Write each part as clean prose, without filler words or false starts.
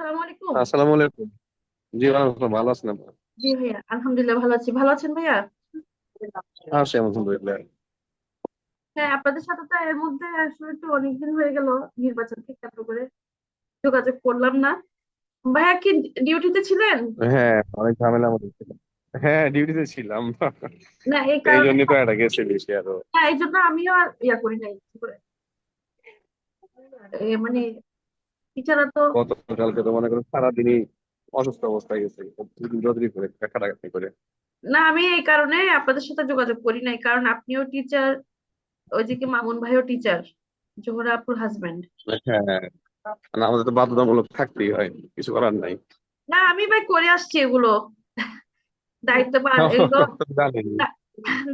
সালাম আলাইকুম। আসসালামু আলাইকুম। জি ওয়ালাইকুম, ভালো আছেন আপনার? জি ভাইয়া, আলহামদুলিল্লাহ ভালো আছি। ভালো আছেন ভাইয়া? আছি আলহামদুলিল্লাহ। হ্যাঁ, আপনাদের সাথে তো এর মধ্যে আসলে একটু অনেকদিন হয়ে গেল নির্বাচনকে কেন্দ্র করে যোগাযোগ করলাম না। ভাইয়া কি ডিউটিতে ছিলেন? হ্যাঁ, অনেক ঝামেলার মধ্যে ছিলাম। হ্যাঁ, ডিউটিতে ছিলাম। না এই এই কারণে, জন্যই তো এটা গেছে বেশি আরো। না এই জন্য আমিও আর করি নাই কি করে। মানে টিচাররা তো, গতকালকে তো মনে করেন সারাদিনই অসুস্থ অবস্থায় গেছে, দুদিন রোদরি করে খাটাখাটি করে। না আমি এই কারণে আপনাদের সাথে যোগাযোগ করি নাই, কারণ আপনিও টিচার, ওই যে কি মামুন ভাইও টিচার, জোহরা আপুর হাজবেন্ড। হ্যাঁ, না, আমাদের তো বাধ্যতামূলক থাকতেই হয়, কিছু করার নাই। না আমি ভাই করে আসছি এগুলো, এগুলো জানেন। দা-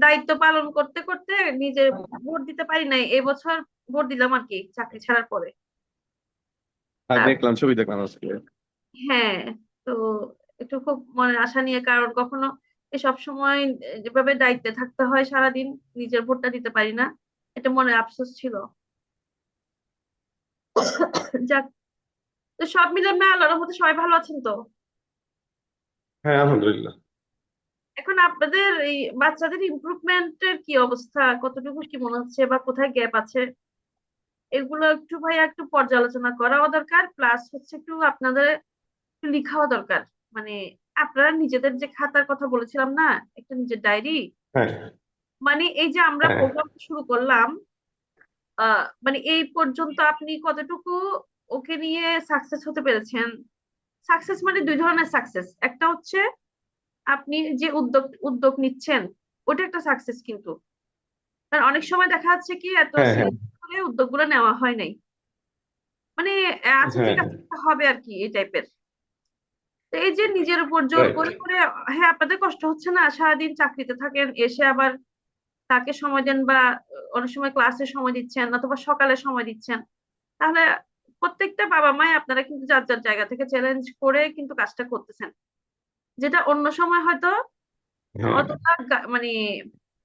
দায়িত্ব পালন করতে করতে নিজে ভোট দিতে পারি নাই এবছর। ভোট দিলাম আর কি চাকরি ছাড়ার পরে। আর তার দেখলাম, ছবি দেখলাম আজকে। হ্যাঁ, তো একটু খুব মনের আশা নিয়ে, কারণ কখনো সব সময় যেভাবে দায়িত্বে থাকতে হয় সারাদিন, নিজের ভোটটা দিতে পারি না, এটা মনে আফসোস ছিল। যাক, তো সব মিলে আল্লাহর রহমতে সবাই ভালো আছেন তো? হ্যাঁ আলহামদুলিল্লাহ। এখন আপনাদের এই বাচ্চাদের ইমপ্রুভমেন্টের কি অবস্থা, কতটুকু কি মনে হচ্ছে বা কোথায় গ্যাপ আছে, এগুলো একটু ভাইয়া একটু পর্যালোচনা করাও দরকার, প্লাস হচ্ছে একটু আপনাদের একটু লিখাও দরকার। মানে আপনারা নিজেদের যে খাতার কথা বলেছিলাম না, একটা নিজের ডায়েরি, হ্যাঁ, মানে এই যে আমরা হ্যাঁ, প্রোগ্রাম শুরু করলাম, মানে এই পর্যন্ত আপনি কতটুকু ওকে নিয়ে সাকসেস হতে পেরেছেন। সাকসেস মানে দুই ধরনের সাকসেস, একটা হচ্ছে আপনি যে উদ্যোগ উদ্যোগ নিচ্ছেন, ওটা একটা সাকসেস কিন্তু। কারণ অনেক সময় দেখা যাচ্ছে কি এত হ্যাঁ, হ্যাঁ, সিরিয়াস করে উদ্যোগগুলো নেওয়া হয় নাই, মানে আচ্ছা হ্যাঁ, ঠিক আছে এটা হবে আর কি, এই টাইপের। তো এই যে নিজের উপর জোর রাইট। করে করে, হ্যাঁ আপনাদের কষ্ট হচ্ছে না, সারাদিন চাকরিতে থাকেন, এসে আবার তাকে সময় দেন, বা অনেক সময় ক্লাসে সময় দিচ্ছেন অথবা সকালে সময় দিচ্ছেন, তাহলে প্রত্যেকটা বাবা মাই আপনারা কিন্তু যার যার জায়গা থেকে চ্যালেঞ্জ করে কিন্তু কাজটা করতেছেন, যেটা অন্য সময় হয়তো হ্যাঁ, অতটা মানে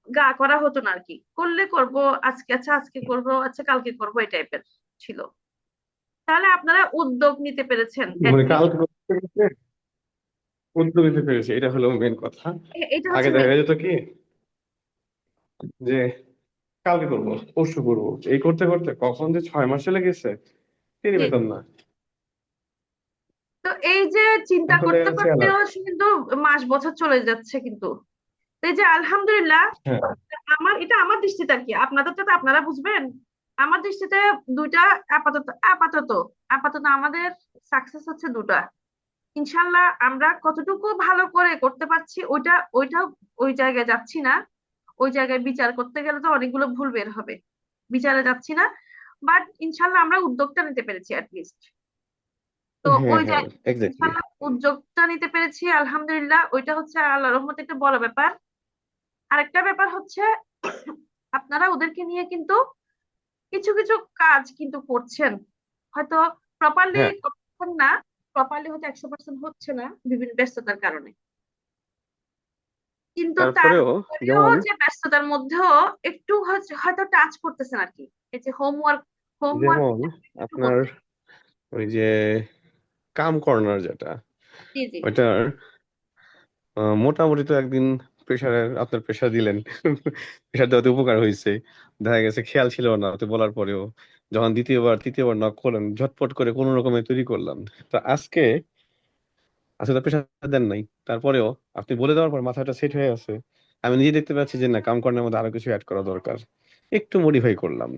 গা করা হতো না আর কি, করলে করব, আজকে আচ্ছা আজকে করব, আচ্ছা কালকে করব, এই টাইপের ছিল। তাহলে আপনারা উদ্যোগ নিতে পেরেছেন মানে অ্যাটলিস্ট। কালকে করতে করতে উদ্যোগ নিতে পেরেছি, এটা হলো মেন কথা। এটা আগে হচ্ছে মেন। দেখা যেত কি, যে কালকে করবো, পরশু করবো, এই করতে করতে কখন যে 6 মাস চলে গেছে টেরই জি, পেতাম না। তো এই যে চিন্তা এখন দেখা করতে যাচ্ছে করতেও কিন্তু মাস বছর চলে যাচ্ছে কিন্তু। তো এই যে আলহামদুলিল্লাহ, হ্যাঁ, আমার এটা আমার দৃষ্টিতে আর কি, আপনাদেরটা তো আপনারা বুঝবেন। আমার দৃষ্টিতে দুইটা, আপাতত আপাতত আপাতত আমাদের সাকসেস হচ্ছে দুটা। ইনশাল্লাহ আমরা কতটুকু ভালো করে করতে পারছি ওইটা ওইটা ওই জায়গায় যাচ্ছি না। ওই জায়গায় বিচার করতে গেলে তো অনেকগুলো ভুল বের হবে, বিচারে যাচ্ছি না। বাট ইনশাল্লাহ আমরা উদ্যোগটা নিতে পেরেছি অ্যাটলিস্ট। তো হ্যাঁ, ওই যে হ্যাঁ, এক্স্যাক্টলি। ইনশাল্লাহ উদ্যোগটা নিতে পেরেছি আলহামদুলিল্লাহ, ওইটা হচ্ছে আল্লাহর রহমতে একটা বড় ব্যাপার। আরেকটা ব্যাপার হচ্ছে আপনারা ওদেরকে নিয়ে কিন্তু কিছু কিছু কাজ কিন্তু করছেন, হয়তো প্রপারলি হ্যাঁ, করছেন না, প্রপারলি হয়তো 100% হচ্ছে না বিভিন্ন ব্যস্ততার কারণে, কিন্তু তারপরেও তারপরেও যেমন যে ব্যস্ততার মধ্যেও একটু হয়তো টাচ করতেছেন আর কি, এই যে হোমওয়ার্ক, হোমওয়ার্ক যেমন একটু আপনার করতেছেন। ওই যে কাম কর্নার যেটা, জি জি ওইটার মোটামুটি তো একদিন প্রেশারের আপনার প্রেশার দিলেন। প্রেশার দেওয়াতে উপকার হয়েছে, দেখা গেছে খেয়াল ছিল না তো বলার পরেও, যখন দ্বিতীয়বার তৃতীয়বার নক করলেন ঝটপট করে কোনো রকমে তৈরি করলাম। তো আজকে আজকে তো প্রেশার দেন নাই, তারপরেও আপনি বলে দেওয়ার পর মাথাটা সেট হয়ে আছে। আমি নিজে দেখতে পাচ্ছি যে না, কাম করার মধ্যে আরো কিছু অ্যাড করা দরকার, একটু মডিফাই করলাম।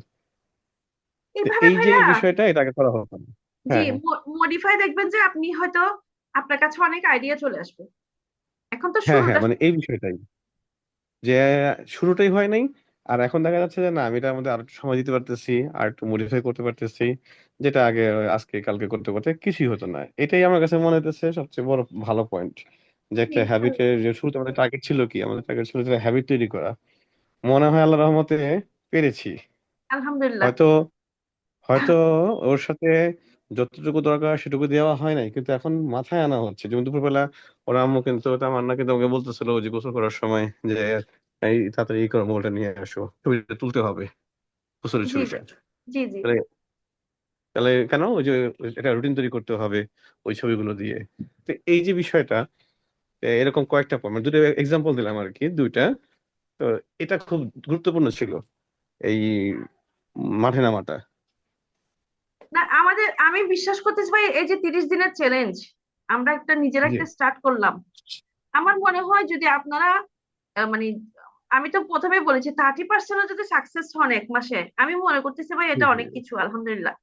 তো এইভাবে এই যে ভাইয়া। বিষয়টা, এটা আগে করা হতো না। জি, হ্যাঁ, হ্যাঁ, মডিফাই দেখবেন যে আপনি হয়তো আপনার কাছে অনেক আইডিয়া চলে আসবে, এখন তো হ্যাঁ, হ্যাঁ, শুরুটা। মানে এই বিষয়টাই, যে শুরুটাই হয় নাই। আর এখন দেখা যাচ্ছে যে না, আমি এটার মধ্যে আরো একটু সময় দিতে পারতেছি, আর একটু মডিফাই করতে পারতেছি, যেটা আগে আজকে কালকে করতে করতে কিছুই হতো না। এটাই আমার কাছে মনে হতেছে সবচেয়ে বড় ভালো পয়েন্ট, যে একটা হ্যাবিটের, যে শুরুতে আমাদের টার্গেট ছিল কি, আমাদের টার্গেট ছিল একটা হ্যাবিট তৈরি করা। মনে হয় আল্লাহ রহমতে পেরেছি। আলহামদুলিল্লাহ। হয়তো হয়তো ওর সাথে যতটুকু দরকার সেটুকু দেওয়া হয় নাই, কিন্তু এখন মাথায় আনা হচ্ছে। যেমন দুপুরবেলা ওরা আম্মু কিন্তু, ওটা আমার না কিন্তু আমাকে বলতেছিল যে গোসল করার সময়, যে এই তাড়াতাড়ি এই করো, মোবাইলটা নিয়ে আসো, ছবিটা তুলতে হবে, গোসলের জি ছবিটা। জি জি। তাহলে তাহলে কেন ওই যে এটা রুটিন তৈরি করতে হবে ওই ছবিগুলো দিয়ে। তো এই যে বিষয়টা, এরকম কয়েকটা পয়েন্ট দুটো এক্সাম্পল দিলাম আর কি, দুইটা। তো এটা খুব গুরুত্বপূর্ণ ছিল এই মাঠে নামাটা। না আমাদের, আমি বিশ্বাস করতেছি ভাই, এই যে 30 দিনের চ্যালেঞ্জ আমরা একটা নিজেরা জি একটা স্টার্ট করলাম, আমার মনে হয় যদি আপনারা মানে, আমি তো প্রথমেই বলেছি 30% যদি সাকসেস হন 1 মাসে, আমি মনে করতেছি ভাই জি এটা জি অনেক কিছু, আলহামদুলিল্লাহ।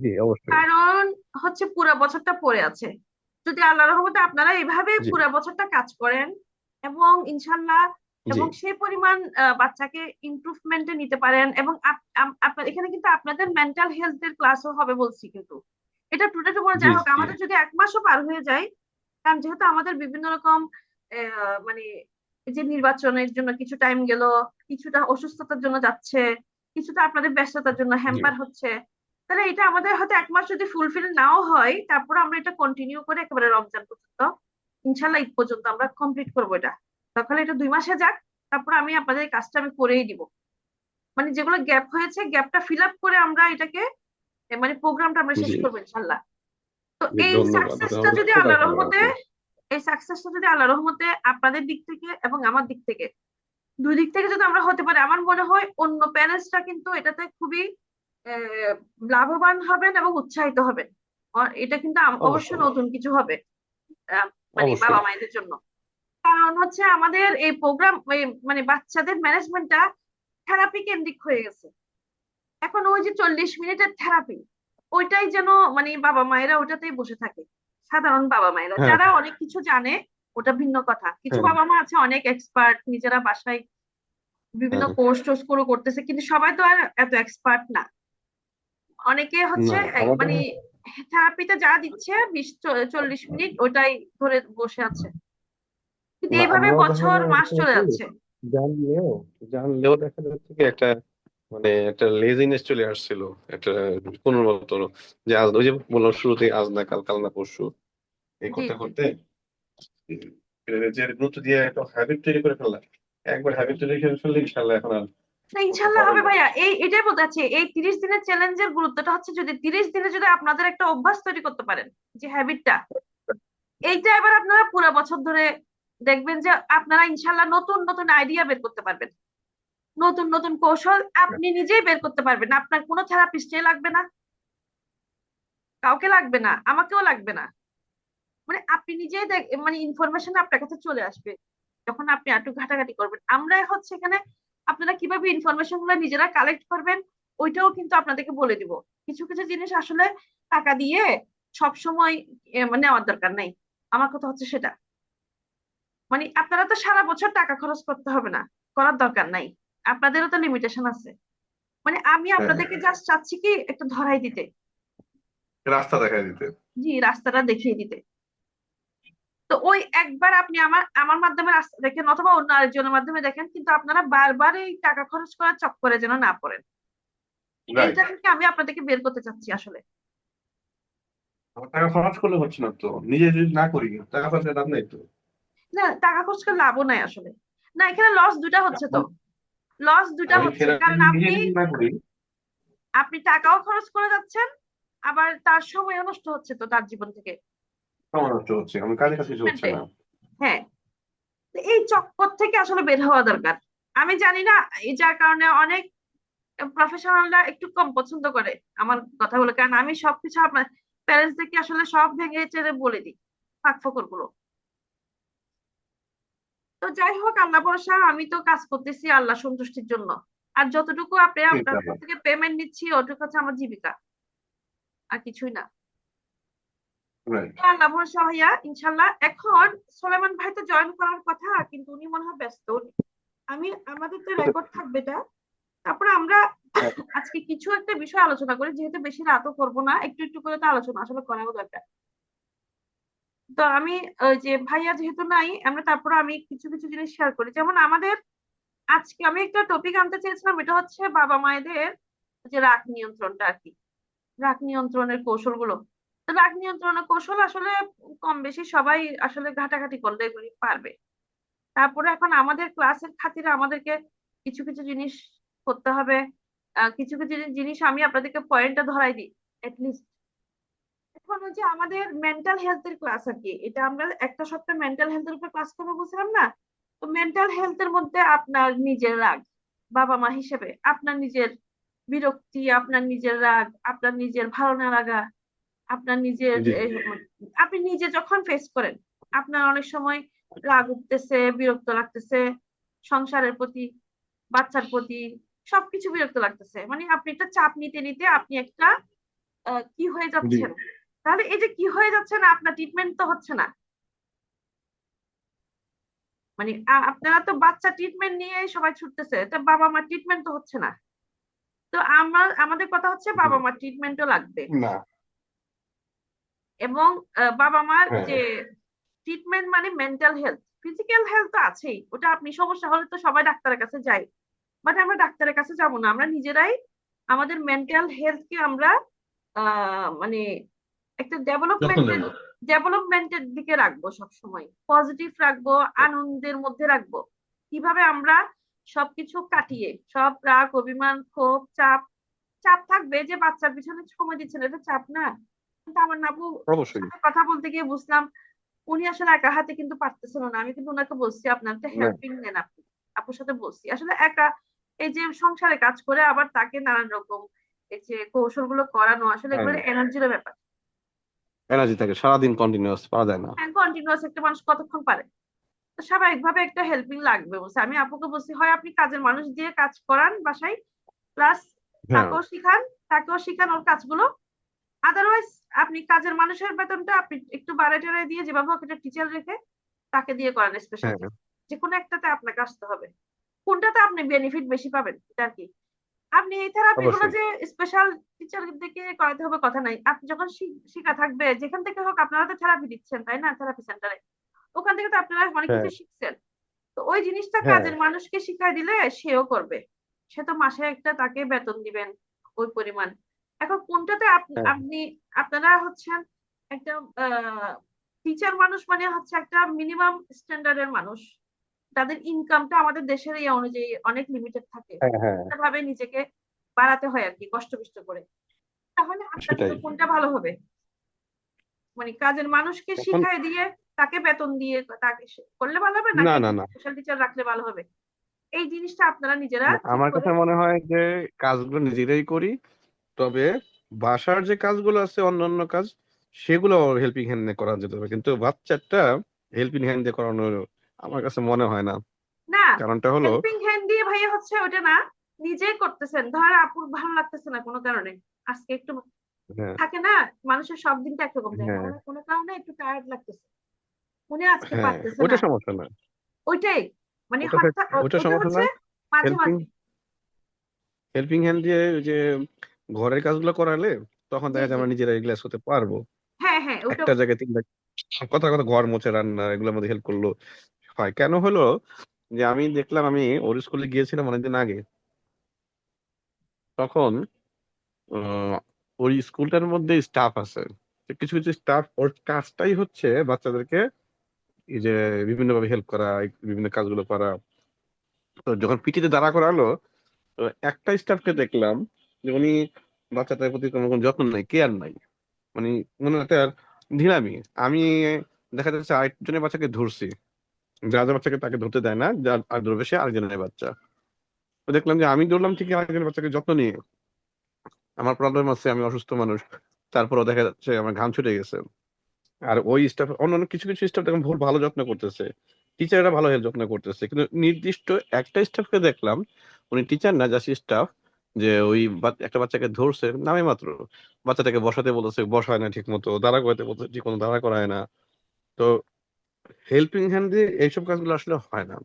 জি অবশ্যই। কারণ হচ্ছে পুরা বছরটা পড়ে আছে, যদি আল্লাহর রহমতে আপনারা এইভাবে জি পুরা বছরটা কাজ করেন এবং ইনশাল্লাহ জি এবং সেই পরিমাণ বাচ্চাকে ইমপ্রুভমেন্টে নিতে পারেন, এবং আপনার এখানে কিন্তু আপনাদের মেন্টাল হেলথের ক্লাসও হবে বলছি কিন্তু, এটা টুডে টুমরো জি যাই হোক, জি আমাদের যদি 1 মাসও পার হয়ে যায়, কারণ যেহেতু আমাদের বিভিন্ন রকম মানে এই যে নির্বাচনের জন্য কিছু টাইম গেল, কিছুটা অসুস্থতার জন্য যাচ্ছে, কিছুটা আপনাদের ব্যস্ততার জন্য জি হ্যাম্পার হচ্ছে, তাহলে এটা আমাদের হয়তো 1 মাস যদি ফুলফিল নাও হয়, তারপর আমরা এটা কন্টিনিউ করে একেবারে রমজান পর্যন্ত, ইনশাল্লাহ ঈদ পর্যন্ত আমরা কমপ্লিট করবো এটা। তাহলে এটা 2 মাসে যাক, তারপর আমি আপনাদের এই কাজটা আমি করেই দিব। মানে যেগুলো গ্যাপ হয়েছে, গ্যাপটা ফিল আপ করে আমরা এটাকে মানে প্রোগ্রামটা আমরা শেষ জি করবো ইনশাল্লাহ। তো জি, এই ধন্যবাদ, এটা সাকসেসটা আমাদের যদি খুব আল্লাহ ভালো রহমতে, লাগলো। এই সাকসেসটা যদি আল্লাহ রহমতে আপনাদের দিক থেকে এবং আমার দিক থেকে, দুই দিক থেকে যদি আমরা হতে পারি, আমার মনে হয় অন্য প্যারেন্টসরা কিন্তু এটাতে খুবই আহ, লাভবান হবেন এবং উৎসাহিত হবেন। এটা কিন্তু অবশ্যই অবশ্যই নতুন কিছু হবে আহ, মানে বাবা অবশ্যই। মায়েদের জন্য। কারণ হচ্ছে আমাদের এই প্রোগ্রাম, মানে বাচ্চাদের ম্যানেজমেন্টটা থেরাপি কেন্দ্রিক হয়ে গেছে। এখন ওই যে 40 মিনিটের থেরাপি, ওইটাই যেন মানে বাবা মায়েরা ওটাতেই বসে থাকে। সাধারণ বাবা মায়েরা হ্যাঁ যারা অনেক কিছু জানে, ওটা ভিন্ন কথা, কিছু হ্যাঁ বাবা মা আছে অনেক এক্সপার্ট, নিজেরা বাসায় বিভিন্ন হ্যাঁ। কোর্স টোর্স করে করতেছে, কিন্তু সবাই তো আর এত এক্সপার্ট না। অনেকে হচ্ছে না আমাদের, মানে থেরাপিতে যা দিচ্ছে 20-40 মিনিট ওটাই ধরে বসে আছে, কিন্তু না এইভাবে আমাদের বছর মানে মাস এরকম চলে কি, যাচ্ছে। জানলেও জানলেও দেখা যাচ্ছে কি একটা, মানে একটা লেজিনেস চলে আসছিল, একটা কোন মতো, যে আজ ওই যে বললাম শুরুতে, আজ না কাল, কাল না পরশু, এই জি করতে জি। করতে যে গুরুত্ব দিয়ে একটা হ্যাবিট তৈরি করে ফেললাম। একবার হ্যাবিট তৈরি করে ফেললে ইনশাল্লাহ এখন আর না ওটা ইনশাল্লাহ হবে হবে না। ভাইয়া, এটাই বলতে চাচ্ছি, এই 30 দিনের চ্যালেঞ্জের গুরুত্বটা হচ্ছে যদি 30 দিনে যদি আপনাদের একটা অভ্যাস তৈরি করতে পারেন, যে হ্যাবিটটা, এইটা এবার আপনারা পুরো বছর ধরে দেখবেন যে আপনারা ইনশাল্লাহ নতুন নতুন আইডিয়া বের করতে পারবেন, নতুন নতুন কৌশল আপনি নিজেই বের করতে পারবেন, আপনার কোনো থেরাপিস্টে লাগবে না, কাউকে লাগবে না, আমাকেও লাগবে না। মানে আপনি নিজেই মানে ইনফরমেশন আপনার কাছে চলে আসবে যখন আপনি একটু ঘাটাঘাটি করবেন। আমরা হচ্ছে এখানে আপনারা কিভাবে ইনফরমেশন গুলো নিজেরা কালেক্ট করবেন, ওইটাও কিন্তু আপনাদেরকে বলে দিব। কিছু কিছু জিনিস আসলে টাকা দিয়ে সব সময় মানে নেওয়ার দরকার নাই, আমার কথা হচ্ছে সেটা। মানে আপনারা তো সারা বছর টাকা খরচ করতে হবে না, করার দরকার নাই, আপনাদেরও তো লিমিটেশন আছে। মানে আমি হ্যাঁ, আপনাদেরকে জাস্ট চাচ্ছি কি একটু ধরাই দিতে, রাস্তা দেখা দিতে। জি রাস্তাটা দেখিয়ে দিতে। তো ওই একবার আপনি আমার আমার মাধ্যমে রাস্তা দেখেন অথবা অন্য আরেকজনের মাধ্যমে দেখেন, কিন্তু আপনারা বারবার এই টাকা খরচ করার চক্করে যেন না পড়েন, রাইট। এইটা থেকে আমি আপনাদেরকে বের করতে চাচ্ছি আসলে। আমার টাকা খরচ করলে হচ্ছে না তো, নিজে যদি না করি টাকা খরচের লাভ নাই তো। না টাকা খরচ করে লাভও নাই আসলে। না এখানে লস দুটা হচ্ছে তো, লস দুটা আমি হচ্ছে, থেরাপি কারণ নিজে আপনি যদি না করি, আপনি টাকাও খরচ করে যাচ্ছেন, আবার তার সময়ও নষ্ট হচ্ছে তো তার জীবন থেকে সময় নষ্ট হচ্ছে, আমি কাজে কাছে কিছু হচ্ছে ট্রিটমেন্টে। না। হ্যাঁ, তো এই চক্কর থেকে আসলে বের হওয়া দরকার। আমি জানি না, এই যার কারণে অনেক প্রফেশনালরা একটু কম পছন্দ করে আমার কথাগুলো, কারণ আমি সবকিছু আপনার প্যারেন্টসদেরকে আসলে সব ভেঙে চেড়ে বলে দিই, ফাঁক ফোকর গুলো। তো যাই হোক, আল্লাহ ভরসা, আমি তো কাজ করতেছি আল্লাহ সন্তুষ্টির জন্য, আর যতটুকু আপনি আপনার কাছ থেকে পেমেন্ট নিচ্ছি ওটুকু হচ্ছে আমার জীবিকা, আর কিছুই না। রাইট। তো আল্লাহ ভরসা ভাইয়া, ইনশাল্লাহ। এখন সোলেমান ভাই তো জয়েন করার কথা, কিন্তু উনি মনে হয় ব্যস্ত। আমি আমাদের তো রেকর্ড থাকবে এটা, তারপরে আমরা আজকে কিছু একটা বিষয় আলোচনা করি, যেহেতু বেশি রাতও করবো না, একটু একটু করে তো আলোচনা আসলে করাও দরকার। তো আমি ওই যে ভাইয়া যেহেতু নাই, আমরা তারপরে আমি কিছু কিছু জিনিস শেয়ার করি, যেমন আমাদের আজকে আমি একটা টপিক আনতে চেয়েছিলাম, এটা হচ্ছে বাবা মায়েদের যে রাগ নিয়ন্ত্রণটা আর কি, রাগ নিয়ন্ত্রণের কৌশলগুলো। তো রাগ নিয়ন্ত্রণের কৌশল আসলে কম বেশি সবাই আসলে ঘাটাঘাটি করলে এগুলি পারবে। তারপরে এখন আমাদের ক্লাসের খাতিরে আমাদেরকে কিছু কিছু জিনিস করতে হবে। কিছু কিছু জিনিস আমি আপনাদেরকে পয়েন্টটা ধরাই দিই। লিস্ট। এখন ওই যে আমাদের মেন্টাল হেলথের ক্লাস আর কি, এটা আমরা একটা সপ্তাহ মেন্টাল হেলথের উপর ক্লাস করবো বুঝলাম না। তো মেন্টাল হেলথের মধ্যে আপনার নিজের রাগ, বাবা মা হিসেবে আপনার নিজের বিরক্তি, আপনার নিজের রাগ, আপনার নিজের ভালো না লাগা, আপনার নিজের জি আপনি নিজে যখন ফেস করেন, আপনার অনেক সময় রাগ উঠতেছে, বিরক্ত লাগতেছে সংসারের প্রতি, বাচ্চার প্রতি, সবকিছু বিরক্ত লাগতেছে, মানে আপনি একটা চাপ নিতে নিতে আপনি একটা কি হয়ে জি যাচ্ছেন। তাহলে এই যে কি হয়ে যাচ্ছে না, আপনার ট্রিটমেন্ট তো হচ্ছে না। মানে আপনারা তো বাচ্চা ট্রিটমেন্ট নিয়ে সবাই ছুটতেছে, তো বাবা মা ট্রিটমেন্ট তো হচ্ছে না। তো আমাদের কথা হচ্ছে জি বাবা মা ট্রিটমেন্টও লাগবে। না এবং বাবা মার হ্যাঁ যে ট্রিটমেন্ট মানে মেন্টাল হেলথ, ফিজিক্যাল হেলথ তো আছেই, ওটা আপনি সমস্যা হলে তো সবাই ডাক্তারের কাছে যায়, বাট আমরা ডাক্তারের কাছে যাব না, আমরা নিজেরাই আমাদের মেন্টাল হেলথকে আমরা মানে একটা যত্ন নেব। ডেভেলপমেন্টের দিকে রাখবো, সব সময় পজিটিভ রাখবো, আনন্দের মধ্যে রাখবো। কিভাবে আমরা সবকিছু কাটিয়ে, সব রাগ, অভিমান, ক্ষোভ, চাপ, চাপ থাকবে যে বাচ্চার পিছনে সময় দিচ্ছেন, এটা চাপ না? কিন্তু আমার নাবু অবশ্যই সাথে কথা বলতে গিয়ে বুঝলাম উনি আসলে একা হাতে কিন্তু পারতেছিল না। আমি কিন্তু ওনাকে বলছি আপনার একটা না হেল্পিং নেন আপনি। আপুর সাথে বলছি আসলে একা এই যে সংসারে কাজ করে আবার তাকে নানান রকম এই যে কৌশল গুলো করানো, আসলে হ্যাঁ এগুলো এনার্জির ব্যাপার। এনার্জি থাকে সারাদিন কন্টিনিউয়াস পাওয়া যায় না। হ্যাঁ, কন্টিনিউয়াস একটা মানুষ কতক্ষণ পারে? তো স্বাভাবিকভাবে একটা হেল্পিং লাগবে বলছে। আমি আপুকে বলছি হয় আপনি কাজের মানুষ দিয়ে কাজ করান বাসায়, প্লাস হ্যাঁ তাকেও শিখান, তাকেও শিখান ওর কাজগুলো। আদারওয়াইজ আপনি কাজের মানুষের বেতনটা আপনি একটু বাড়ায় টাড়ায় দিয়ে, যেভাবে হোক একটা টিচার রেখে তাকে দিয়ে করান স্পেশাল হ্যাঁ কিছু। যে কোনো একটাতে আপনাকে আসতে হবে, কোনটাতে আপনি বেনিফিট বেশি পাবেন এটা আর কি। আপনি এই থেরাপি গুলো অবশ্যই যে স্পেশাল টিচার দিকে করাতে হবে কথা নাই, আপনি যখন শিখা থাকবে যেখান থেকে হোক, আপনারা তো থেরাপি দিচ্ছেন তাই না, থেরাপি সেন্টারে, ওখান থেকে তো আপনারা অনেক হ্যাঁ কিছু শিখছেন। তো ওই জিনিসটা হ্যাঁ কাজের মানুষকে শিখাই দিলে সেও করবে। সে তো মাসে একটা তাকে বেতন দিবেন ওই পরিমাণ। এখন কোনটাতে হ্যাঁ আপনি আপনারা হচ্ছেন একটা টিচার মানুষ, মানে হচ্ছে একটা মিনিমাম স্ট্যান্ডার্ডের মানুষ, তাদের ইনকামটা আমাদের দেশের এই অনুযায়ী অনেক লিমিটেড থাকে, হ্যাঁ হ্যাঁ ভাবে নিজেকে বাড়াতে হয় আর কি, কষ্ট বিষ্ট করে। তাহলে আপনার জন্য সেটাই। কোনটা ভালো হবে? মানে কাজের মানুষকে এখন শিখাই দিয়ে তাকে বেতন দিয়ে তাকে করলে ভালো হবে, না নাকি না একজন না স্পেশাল টিচার রাখলে ভালো হবে? এই জিনিসটা আপনারা নিজেরা না, ঠিক আমার করে। কাছে মনে হয় যে কাজগুলো নিজেরাই করি। তবে বাসার যে কাজগুলো আছে অন্যান্য কাজ সেগুলো হেল্পিং হ্যান্ড দিয়ে করা যেতে হবে, কিন্তু বাচ্চাটা হেল্পিং হ্যান্ড দিয়ে করানো আমার কাছে মনে হয় না। না, কারণটা হলো হেল্পিং হ্যান্ড দিয়ে ভাইয়া হচ্ছে ওটা না, নিজেই করতেছেন, ধর আপুর ভালো লাগতেছে না কোনো কারণে, আজকে একটু হ্যাঁ থাকে না, মানুষের সব দিনটা একরকম যায় না, হ্যাঁ ওনার কোনো কারণে একটু টায়ার্ড লাগতেছে, উনি আজকে হ্যাঁ পারতেছে ওটা না। সমস্যা না। ওইটাই, মানে ওটা হঠাৎ ওটা ওটা সমস্যা না। হচ্ছে মাঝে হেল্পিং মাঝে। হেল্পিং হ্যান্ড দিয়ে ওই যে ঘরের কাজগুলো করালে তখন জি দেখা যায় জি, আমরা নিজেরা এগুলা করতে পারবো। হ্যাঁ হ্যাঁ ওটা। একটা জায়গায় তিনটা কথা কথা ঘর মোছা রান্না এগুলোর মধ্যে হেল্প করলো হয়। কেন হলো যে আমি দেখলাম, আমি ওর স্কুলে গিয়েছিলাম অনেকদিন আগে, তখন আহ, ওই স্কুলটার মধ্যে স্টাফ আছে। তো কিছু কিছু স্টাফ ওর কাজটাই হচ্ছে বাচ্চাদেরকে এই যে বিভিন্ন ভাবে হেল্প করা, বিভিন্ন কাজগুলো করা। তো যখন পিটিতে দাঁড়া করালো, তো একটা স্টাফকে দেখলাম যে উনি বাচ্চাটার প্রতি কোনো কোনো যত্ন নাই, কেয়ার নাই, মানে মনে একটা ঢিলামি। আমি দেখা যাচ্ছে আরেকজনের বাচ্চাকে ধরছি, যা যা বাচ্চাকে তাকে ধরতে দেয় না, যা আর ধরবে সে আরেকজনের বাচ্চা। তো দেখলাম যে আমি ধরলাম ঠিকই আরেকজনের বাচ্চাকে যত্ন নিয়ে, আমার প্রবলেম আছে, আমি অসুস্থ মানুষ, তারপরও দেখা যাচ্ছে আমার ঘাম ছুটে গেছে। আর ওই স্টাফ অন্যান্য কিছু কিছু স্টাফ দেখলাম ভুল ভালো যত্ন করতেছে, টিচাররা ভালো যত্ন করতেছে, কিন্তু নির্দিষ্ট একটা স্টাফকে দেখলাম, উনি টিচার না, জাস্ট স্টাফ, যে ওই একটা বাচ্চাকে ধরছে নামে মাত্র, বাচ্চাটাকে বসাতে বলতেছে বসায় না ঠিক মতো, দাঁড়া করাতে বলতেছে ঠিক মতো দাঁড়া করায় না। তো হেল্পিং হ্যান্ড দিয়ে এইসব কাজগুলো আসলে হয় না।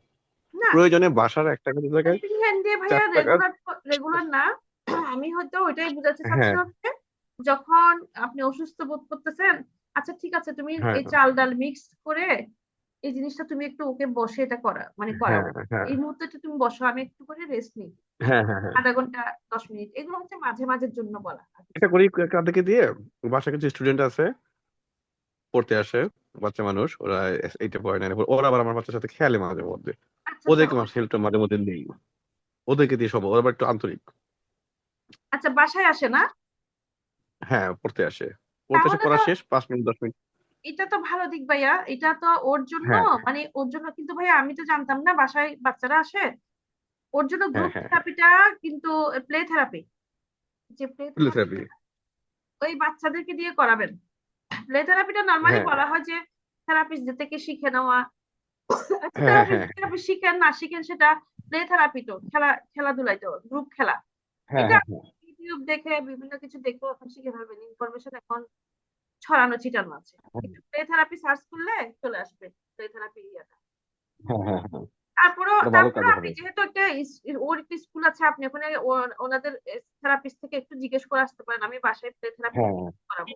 না, প্রয়োজনে বাসার একটা কাজের জায়গায় হেল্পিং হ্যান্ড দিয়ে ভাইয়া চারটা কাজ। রেগুলার রেগুলার না। আমি হয়তো ওইটাই বুঝাতে হ্যাঁ চাচ্ছিলাম যে যখন আপনি অসুস্থ বোধ করতেছেন, আচ্ছা ঠিক আছে, তুমি হ্যাঁ এই চাল ডাল মিক্স করে এই জিনিসটা তুমি একটু ওকে বসে এটা করা মানে হ্যাঁ করাও, হ্যাঁ এই মুহূর্তে একটু তুমি বসো, আমি একটু করে রেস্ট নিই, হ্যাঁ হ্যাঁ হ্যাঁ আধা ঘন্টা, 10 মিনিট, এগুলো হচ্ছে মাঝে মাঝের জন্য বলা আর কিছু এটা না। করি কাদেরকে দিয়ে। বাসায় কিছু স্টুডেন্ট আছে পড়তে আসে, বাচ্চা মানুষ, ওরা 8-এ পড়ে, 9-এ পড়ে, ওরা আবার আমার বাচ্চার সাথে খেলে মাঝে মধ্যে, আচ্ছা আচ্ছা ওদেরকে হেল্পটা মাঝে মধ্যে নেই, ওদেরকে দিয়ে সব, ওরা আবার একটু আন্তরিক। আচ্ছা, বাসায় আসে না? হ্যাঁ, পড়তে আসে তাহলে পড়া তো শেষ 5 মিনিট 10 মিনিট। এটা তো ভালো দিক ভাইয়া, এটা তো ওর জন্য, হ্যাঁ মানে ওর জন্য কিন্তু ভাইয়া আমি তো জানতাম না বাসায় বাচ্চারা আসে, ওর জন্য হ্যাঁ গ্রুপ হ্যাঁ হ্যাঁ, থেরাপিটা কিন্তু প্লে থেরাপি, যে প্লে থেরাপি ফিজিওথেরাপি। ওই বাচ্চাদেরকে দিয়ে করাবেন। প্লে থেরাপিটা নর্মালি হ্যাঁ বলা হয় যে থেরাপিস্টদের থেকে শিখে নেওয়া। আচ্ছা, হ্যাঁ হ্যাঁ থেরাপি শিখেন না শিখেন সেটা, প্লে থেরাপি তো খেলাধুলাই তো, গ্রুপ খেলা। হ্যাঁ এটা হ্যাঁ হ্যাঁ ইউটিউব দেখে বিভিন্ন কিছু দেখে এখন শিখে ফেলবেন, ইনফরমেশন এখন ছড়ানো ছিটানো আছে। হ্যাঁ একটু প্লে থেরাপি সার্চ করলে চলে আসবে প্লে থেরাপি ইয়েটা। হ্যাঁ হ্যাঁ হ্যাঁ, তারপরও এটা ভালো তারপরে কাজে আপনি হবে। যেহেতু একটা ওর একটা স্কুল আছে, আপনি ওখানে ওনাদের থেরাপিস্ট থেকে একটু জিজ্ঞেস করে আসতে পারেন, আমি বাসায় প্লে থেরাপি হ্যাঁ করাবো,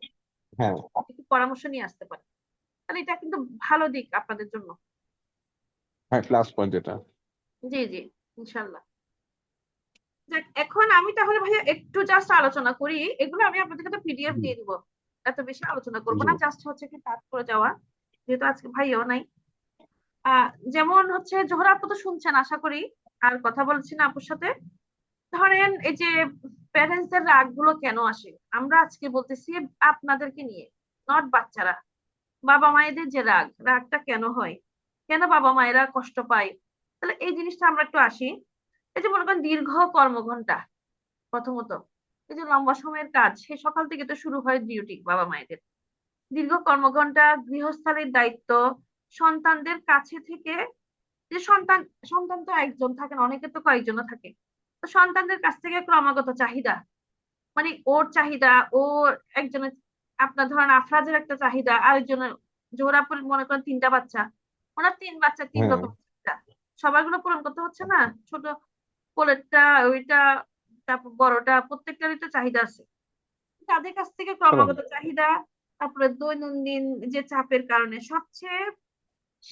হ্যাঁ একটু পরামর্শ নিয়ে আসতে পারেন। তাহলে এটা কিন্তু ভালো দিক আপনাদের জন্য। হ্যাঁ, প্লাস পয়েন্ট এটা। জি জি, ইনশাল্লাহ। যাক, এখন আমি তাহলে ভাইয়া একটু জাস্ট আলোচনা করি, এগুলো আমি আপনাদের কাছে পিডিএফ জি দিয়ে দিব, এত বেশি আলোচনা করবো জি না, জাস্ট হচ্ছে কি কাজ করে যাওয়া, যেহেতু আজকে ভাইয়াও নাই। যেমন হচ্ছে জোহরা আপু তো শুনছেন আশা করি, আর কথা বলছি না আপুর সাথে। ধরেন এই যে প্যারেন্টসদের রাগ গুলো কেন আসে, আমরা আজকে বলতেছি আপনাদেরকে নিয়ে, নট বাচ্চারা, বাবা মায়েদের যে রাগটা কেন হয়, কেন বাবা মায়েরা কষ্ট পায়, তাহলে এই জিনিসটা আমরা একটু আসি। এই যে মনে করেন দীর্ঘ কর্মঘণ্টা, প্রথমত এই যে লম্বা সময়ের কাজ, সেই সকাল থেকে তো শুরু হয় ডিউটি বাবা মায়েদের, দীর্ঘ কর্মঘণ্টা, গৃহস্থালীর দায়িত্ব, সন্তানদের কাছে থেকে, যে সন্তান সন্তান তো একজন থাকে না, অনেকের তো কয়েকজনও থাকে, তো সন্তানদের কাছ থেকে ক্রমাগত চাহিদা, মানে ওর চাহিদা, ওর একজনের, আপনার ধরেন আফরাজের একটা চাহিদা, আরেকজনের, জোহরাপুর মনে করেন তিনটা বাচ্চা, ওনার তিন বাচ্চা তিন হ্যাঁ রকম চাহিদা, সবাইগুলো পূরণ করতে হচ্ছে না, ছোট কোলেরটা ওইটা, তারপর বড়টা, প্রত্যেকটারই তো চাহিদা আছে, তাদের কাছ থেকে শোনেন, ক্রমাগত চাহিদা, তারপরে দৈনন্দিন যে চাপের কারণে সবচেয়ে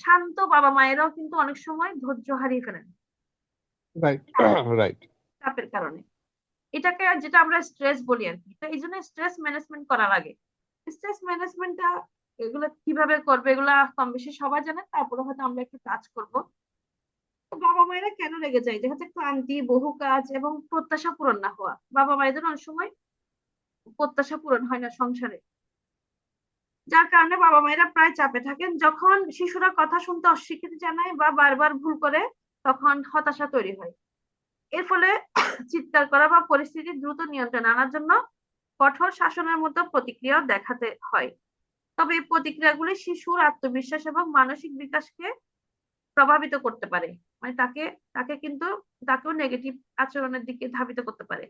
শান্ত বাবা মায়েরাও কিন্তু অনেক সময় ধৈর্য হারিয়ে ফেলেন রাইট রাইট। চাপের কারণে, এটাকে যেটা আমরা স্ট্রেস বলি আর কি। তো এই জন্য স্ট্রেস ম্যানেজমেন্ট করা লাগে। স্ট্রেস ম্যানেজমেন্টটা এগুলো কিভাবে করবে, এগুলা কম বেশি সবাই জানে, তারপরে হয়তো আমরা একটু কাজ করব। তো বাবা মায়েরা কেন রেগে যায়, দেখা যাচ্ছে ক্লান্তি, বহু কাজ এবং প্রত্যাশা পূরণ না হওয়া, বাবা মায়েদের অনেক সময় প্রত্যাশা পূরণ হয় না সংসারে, যার কারণে বাবা মায়েরা প্রায় চাপে থাকেন। যখন শিশুরা কথা শুনতে অস্বীকৃতি জানায় বা বারবার ভুল করে, তখন হতাশা তৈরি হয়। এর ফলে চিৎকার করা বা পরিস্থিতি দ্রুত নিয়ন্ত্রণে আনার জন্য কঠোর শাসনের মতো প্রতিক্রিয়াও দেখাতে হয়। তবে এই প্রতিক্রিয়াগুলি শিশুর আত্মবিশ্বাস এবং মানসিক বিকাশকে প্রভাবিত করতে পারে, মানে তাকে তাকে কিন্তু তাকেও নেগেটিভ আচরণের দিকে ধাবিত করতে পারে।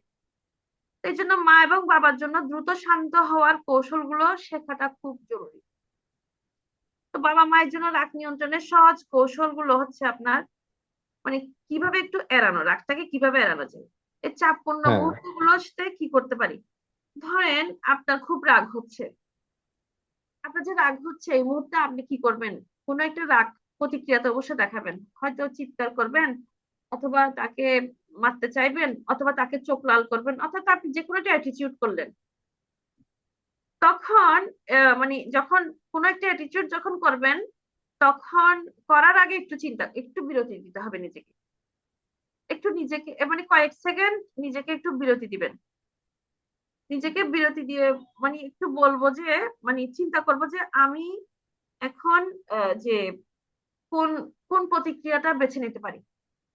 এই জন্য মা এবং বাবার জন্য দ্রুত শান্ত হওয়ার কৌশলগুলো শেখাটা খুব জরুরি। তো বাবা মায়ের জন্য রাগ নিয়ন্ত্রণের সহজ কৌশলগুলো হচ্ছে আপনার, মানে কিভাবে একটু এড়ানো, রাগটাকে কিভাবে এড়ানো যায়, এই চাপপূর্ণ হ্যাঁ মুহূর্তগুলোতে কি করতে পারি। ধরেন আপনার খুব রাগ হচ্ছে, আপনার যে রাগ হচ্ছে এই মুহূর্তে আপনি কি করবেন, কোনো একটা রাগ প্রতিক্রিয়াতে অবশ্যই দেখাবেন, হয়তো চিৎকার করবেন, অথবা তাকে মারতে চাইবেন, অথবা তাকে চোখ লাল করবেন, অথবা আপনি যে কোনো একটা অ্যাটিটিউড করলেন। তখন মানে যখন কোনো একটা অ্যাটিটিউড যখন করবেন, তখন করার আগে একটু চিন্তা, একটু বিরতি দিতে হবে নিজেকে, একটু নিজেকে মানে কয়েক সেকেন্ড নিজেকে একটু বিরতি দিবেন, নিজেকে বিরতি দিয়ে মানে একটু বলবো যে, মানে চিন্তা করবো যে আমি এখন যে কোন কোন প্রতিক্রিয়াটা বেছে নিতে পারি,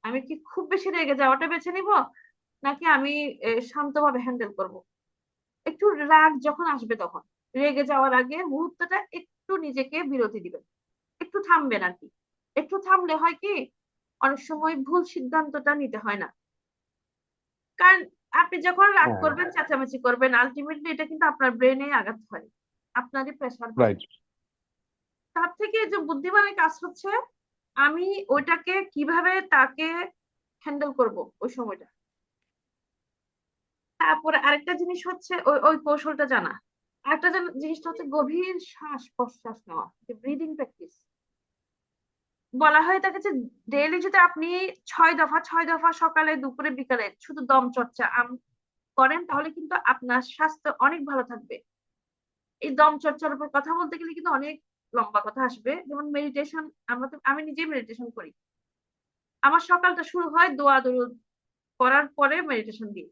আমি কি খুব বেশি রেগে যাওয়াটা বেছে নিব, নাকি আমি শান্তভাবে হ্যান্ডেল করব। একটু রাগ যখন আসবে তখন রেগে যাওয়ার আগে মুহূর্তটা একটু নিজেকে বিরতি দিবেন, একটু থামবেন আর কি। একটু থামলে হয় কি, অনেক সময় ভুল সিদ্ধান্তটা নিতে হয় না। কারণ আপনি যখন রাগ হ্যাঁ করবেন, চেঁচামেচি করবেন, আলটিমেটলি এটা কিন্তু আপনার ব্রেনে আঘাত হয়, আপনারই প্রেসার হয়। রাইট। তার থেকে যে বুদ্ধিমানের কাজ হচ্ছে, আমি ওইটাকে কিভাবে তাকে হ্যান্ডেল করব ওই সময়টা। তারপরে আরেকটা জিনিস হচ্ছে ওই ওই কৌশলটা জানা। আরেকটা জিনিসটা হচ্ছে গভীর শ্বাস প্রশ্বাস নেওয়া, যে ব্রিদিং প্র্যাকটিস বলা হয় তাকে, যে ডেইলি যদি আপনি 6 দফা সকালে দুপুরে বিকালে শুধু দম চর্চা করেন, তাহলে কিন্তু আপনার স্বাস্থ্য অনেক ভালো থাকবে। এই দম চর্চার উপর কথা বলতে গেলে কিন্তু অনেক লম্বা কথা আসবে, যেমন মেডিটেশন, আমি নিজেই মেডিটেশন করি, আমার সকালটা শুরু হয় দোয়া দরুদ করার পরে মেডিটেশন দিয়ে।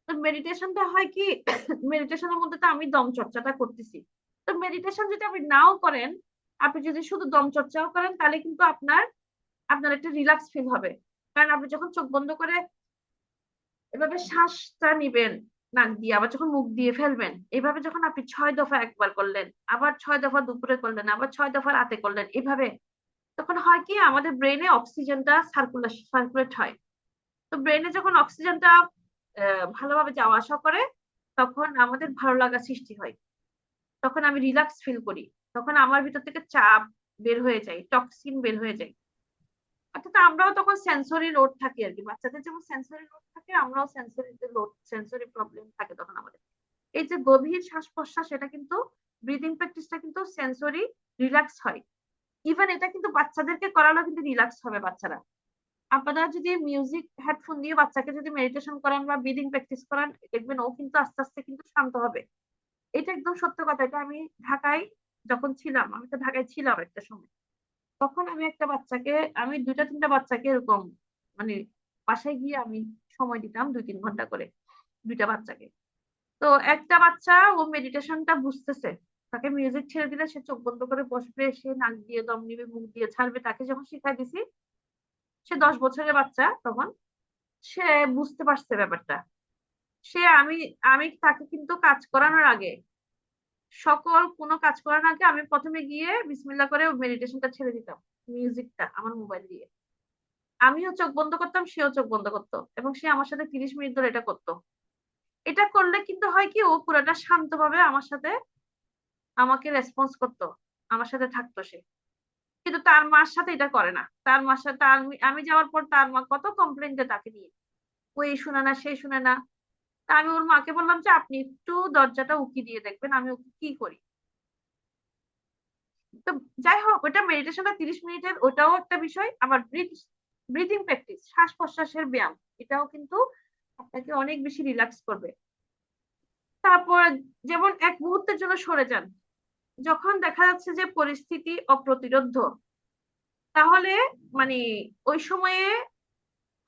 তো মেডিটেশনটা হয় কি, মেডিটেশনের মধ্যে তো আমি দম চর্চাটা করতেছি। তো মেডিটেশন যদি আপনি নাও করেন, আপনি যদি শুধু দম চর্চাও করেন, তাহলে কিন্তু আপনার আপনার একটা রিল্যাক্স ফিল হবে। কারণ আপনি যখন চোখ বন্ধ করে এভাবে শ্বাসটা নিবেন নাক দিয়ে, আবার যখন মুখ দিয়ে ফেলবেন, এভাবে যখন আপনি 6 দফা একবার করলেন, আবার 6 দফা দুপুরে করলেন, আবার 6 দফা রাতে করলেন, এভাবে তখন হয় কি আমাদের ব্রেনে অক্সিজেনটা সার্কুলেট হয়। তো ব্রেনে যখন অক্সিজেনটা ভালোভাবে যাওয়া আসা করে, তখন আমাদের ভালো লাগা সৃষ্টি হয়, তখন আমি রিল্যাক্স ফিল করি, তখন আমার ভিতর থেকে চাপ বের হয়ে যায়, টক্সিন বের হয়ে যায়। অর্থাৎ আমরাও তখন সেন্সরি লোড থাকি আর কি, বাচ্চাদের যেমন সেন্সরি লোড থাকে, আমরাও সেন্সরি প্রবলেম থাকে তখন আমাদের। এই যে গভীর শ্বাস প্রশ্বাস, এটা কিন্তু ব্রিদিং প্র্যাকটিসটা কিন্তু সেন্সরি রিল্যাক্স হয়। ইভেন এটা কিন্তু বাচ্চাদেরকে করালেও কিন্তু রিল্যাক্স হবে বাচ্চারা। আপনারা যদি মিউজিক হেডফোন দিয়ে বাচ্চাকে যদি মেডিটেশন করান বা ব্রিদিং প্র্যাকটিস করান, দেখবেন ও কিন্তু আস্তে আস্তে কিন্তু শান্ত হবে। এটা একদম সত্য কথা। এটা আমি ঢাকায় যখন ছিলাম, আমি তো ঢাকায় ছিলাম একটা সময়, তখন আমি একটা বাচ্চাকে, আমি 2টা 3টা বাচ্চাকে এরকম মানে বাসায় গিয়ে আমি সময় দিতাম 2-3 ঘন্টা করে 2টা বাচ্চাকে। তো একটা বাচ্চা ও মেডিটেশনটা বুঝতেছে, তাকে মিউজিক ছেড়ে দিলে সে চোখ বন্ধ করে বসবে, সে নাক দিয়ে দম নিবে, মুখ দিয়ে ছাড়বে, তাকে যখন শিখাই দিছি, সে 10 বছরের বাচ্চা তখন, সে বুঝতে পারছে ব্যাপারটা। সে আমি আমি তাকে কিন্তু কাজ করানোর আগে, সকল কোনো কাজ করার আগে আমি প্রথমে গিয়ে বিসমিল্লাহ করে মেডিটেশনটা ছেড়ে দিতাম, মিউজিকটা আমার মোবাইল দিয়ে। আমিও চোখ বন্ধ করতাম, সেও চোখ বন্ধ করতো, এবং সে আমার সাথে 30 মিনিট ধরে এটা করতো। এটা করলে কিন্তু হয় কি, ও পুরোটা শান্তভাবে আমার সাথে আমাকে রেসপন্স করতো, আমার সাথে থাকতো সে। কিন্তু তার মার সাথে এটা করে না। তার মার সাথে আমি যাওয়ার পর তার মা কত কমপ্লেন দেয় তাকে নিয়ে, ও এই শুনে না সেই শুনে না। তা আমি ওর মাকে বললাম যে আপনি একটু দরজাটা উকি দিয়ে দেখবেন আমি ওকে কি করি। তো যাই হোক, ওটা মেডিটেশনটা 30 মিনিটের, ওটাও একটা বিষয়। আবার ব্রিদিং প্র্যাকটিস, শ্বাস প্রশ্বাসের ব্যায়াম, এটাও কিন্তু আপনাকে অনেক বেশি রিল্যাক্স করবে। তারপর যেমন এক মুহূর্তের জন্য সরে যান, যখন দেখা যাচ্ছে যে পরিস্থিতি অপ্রতিরোধ্য, তাহলে মানে ওই সময়ে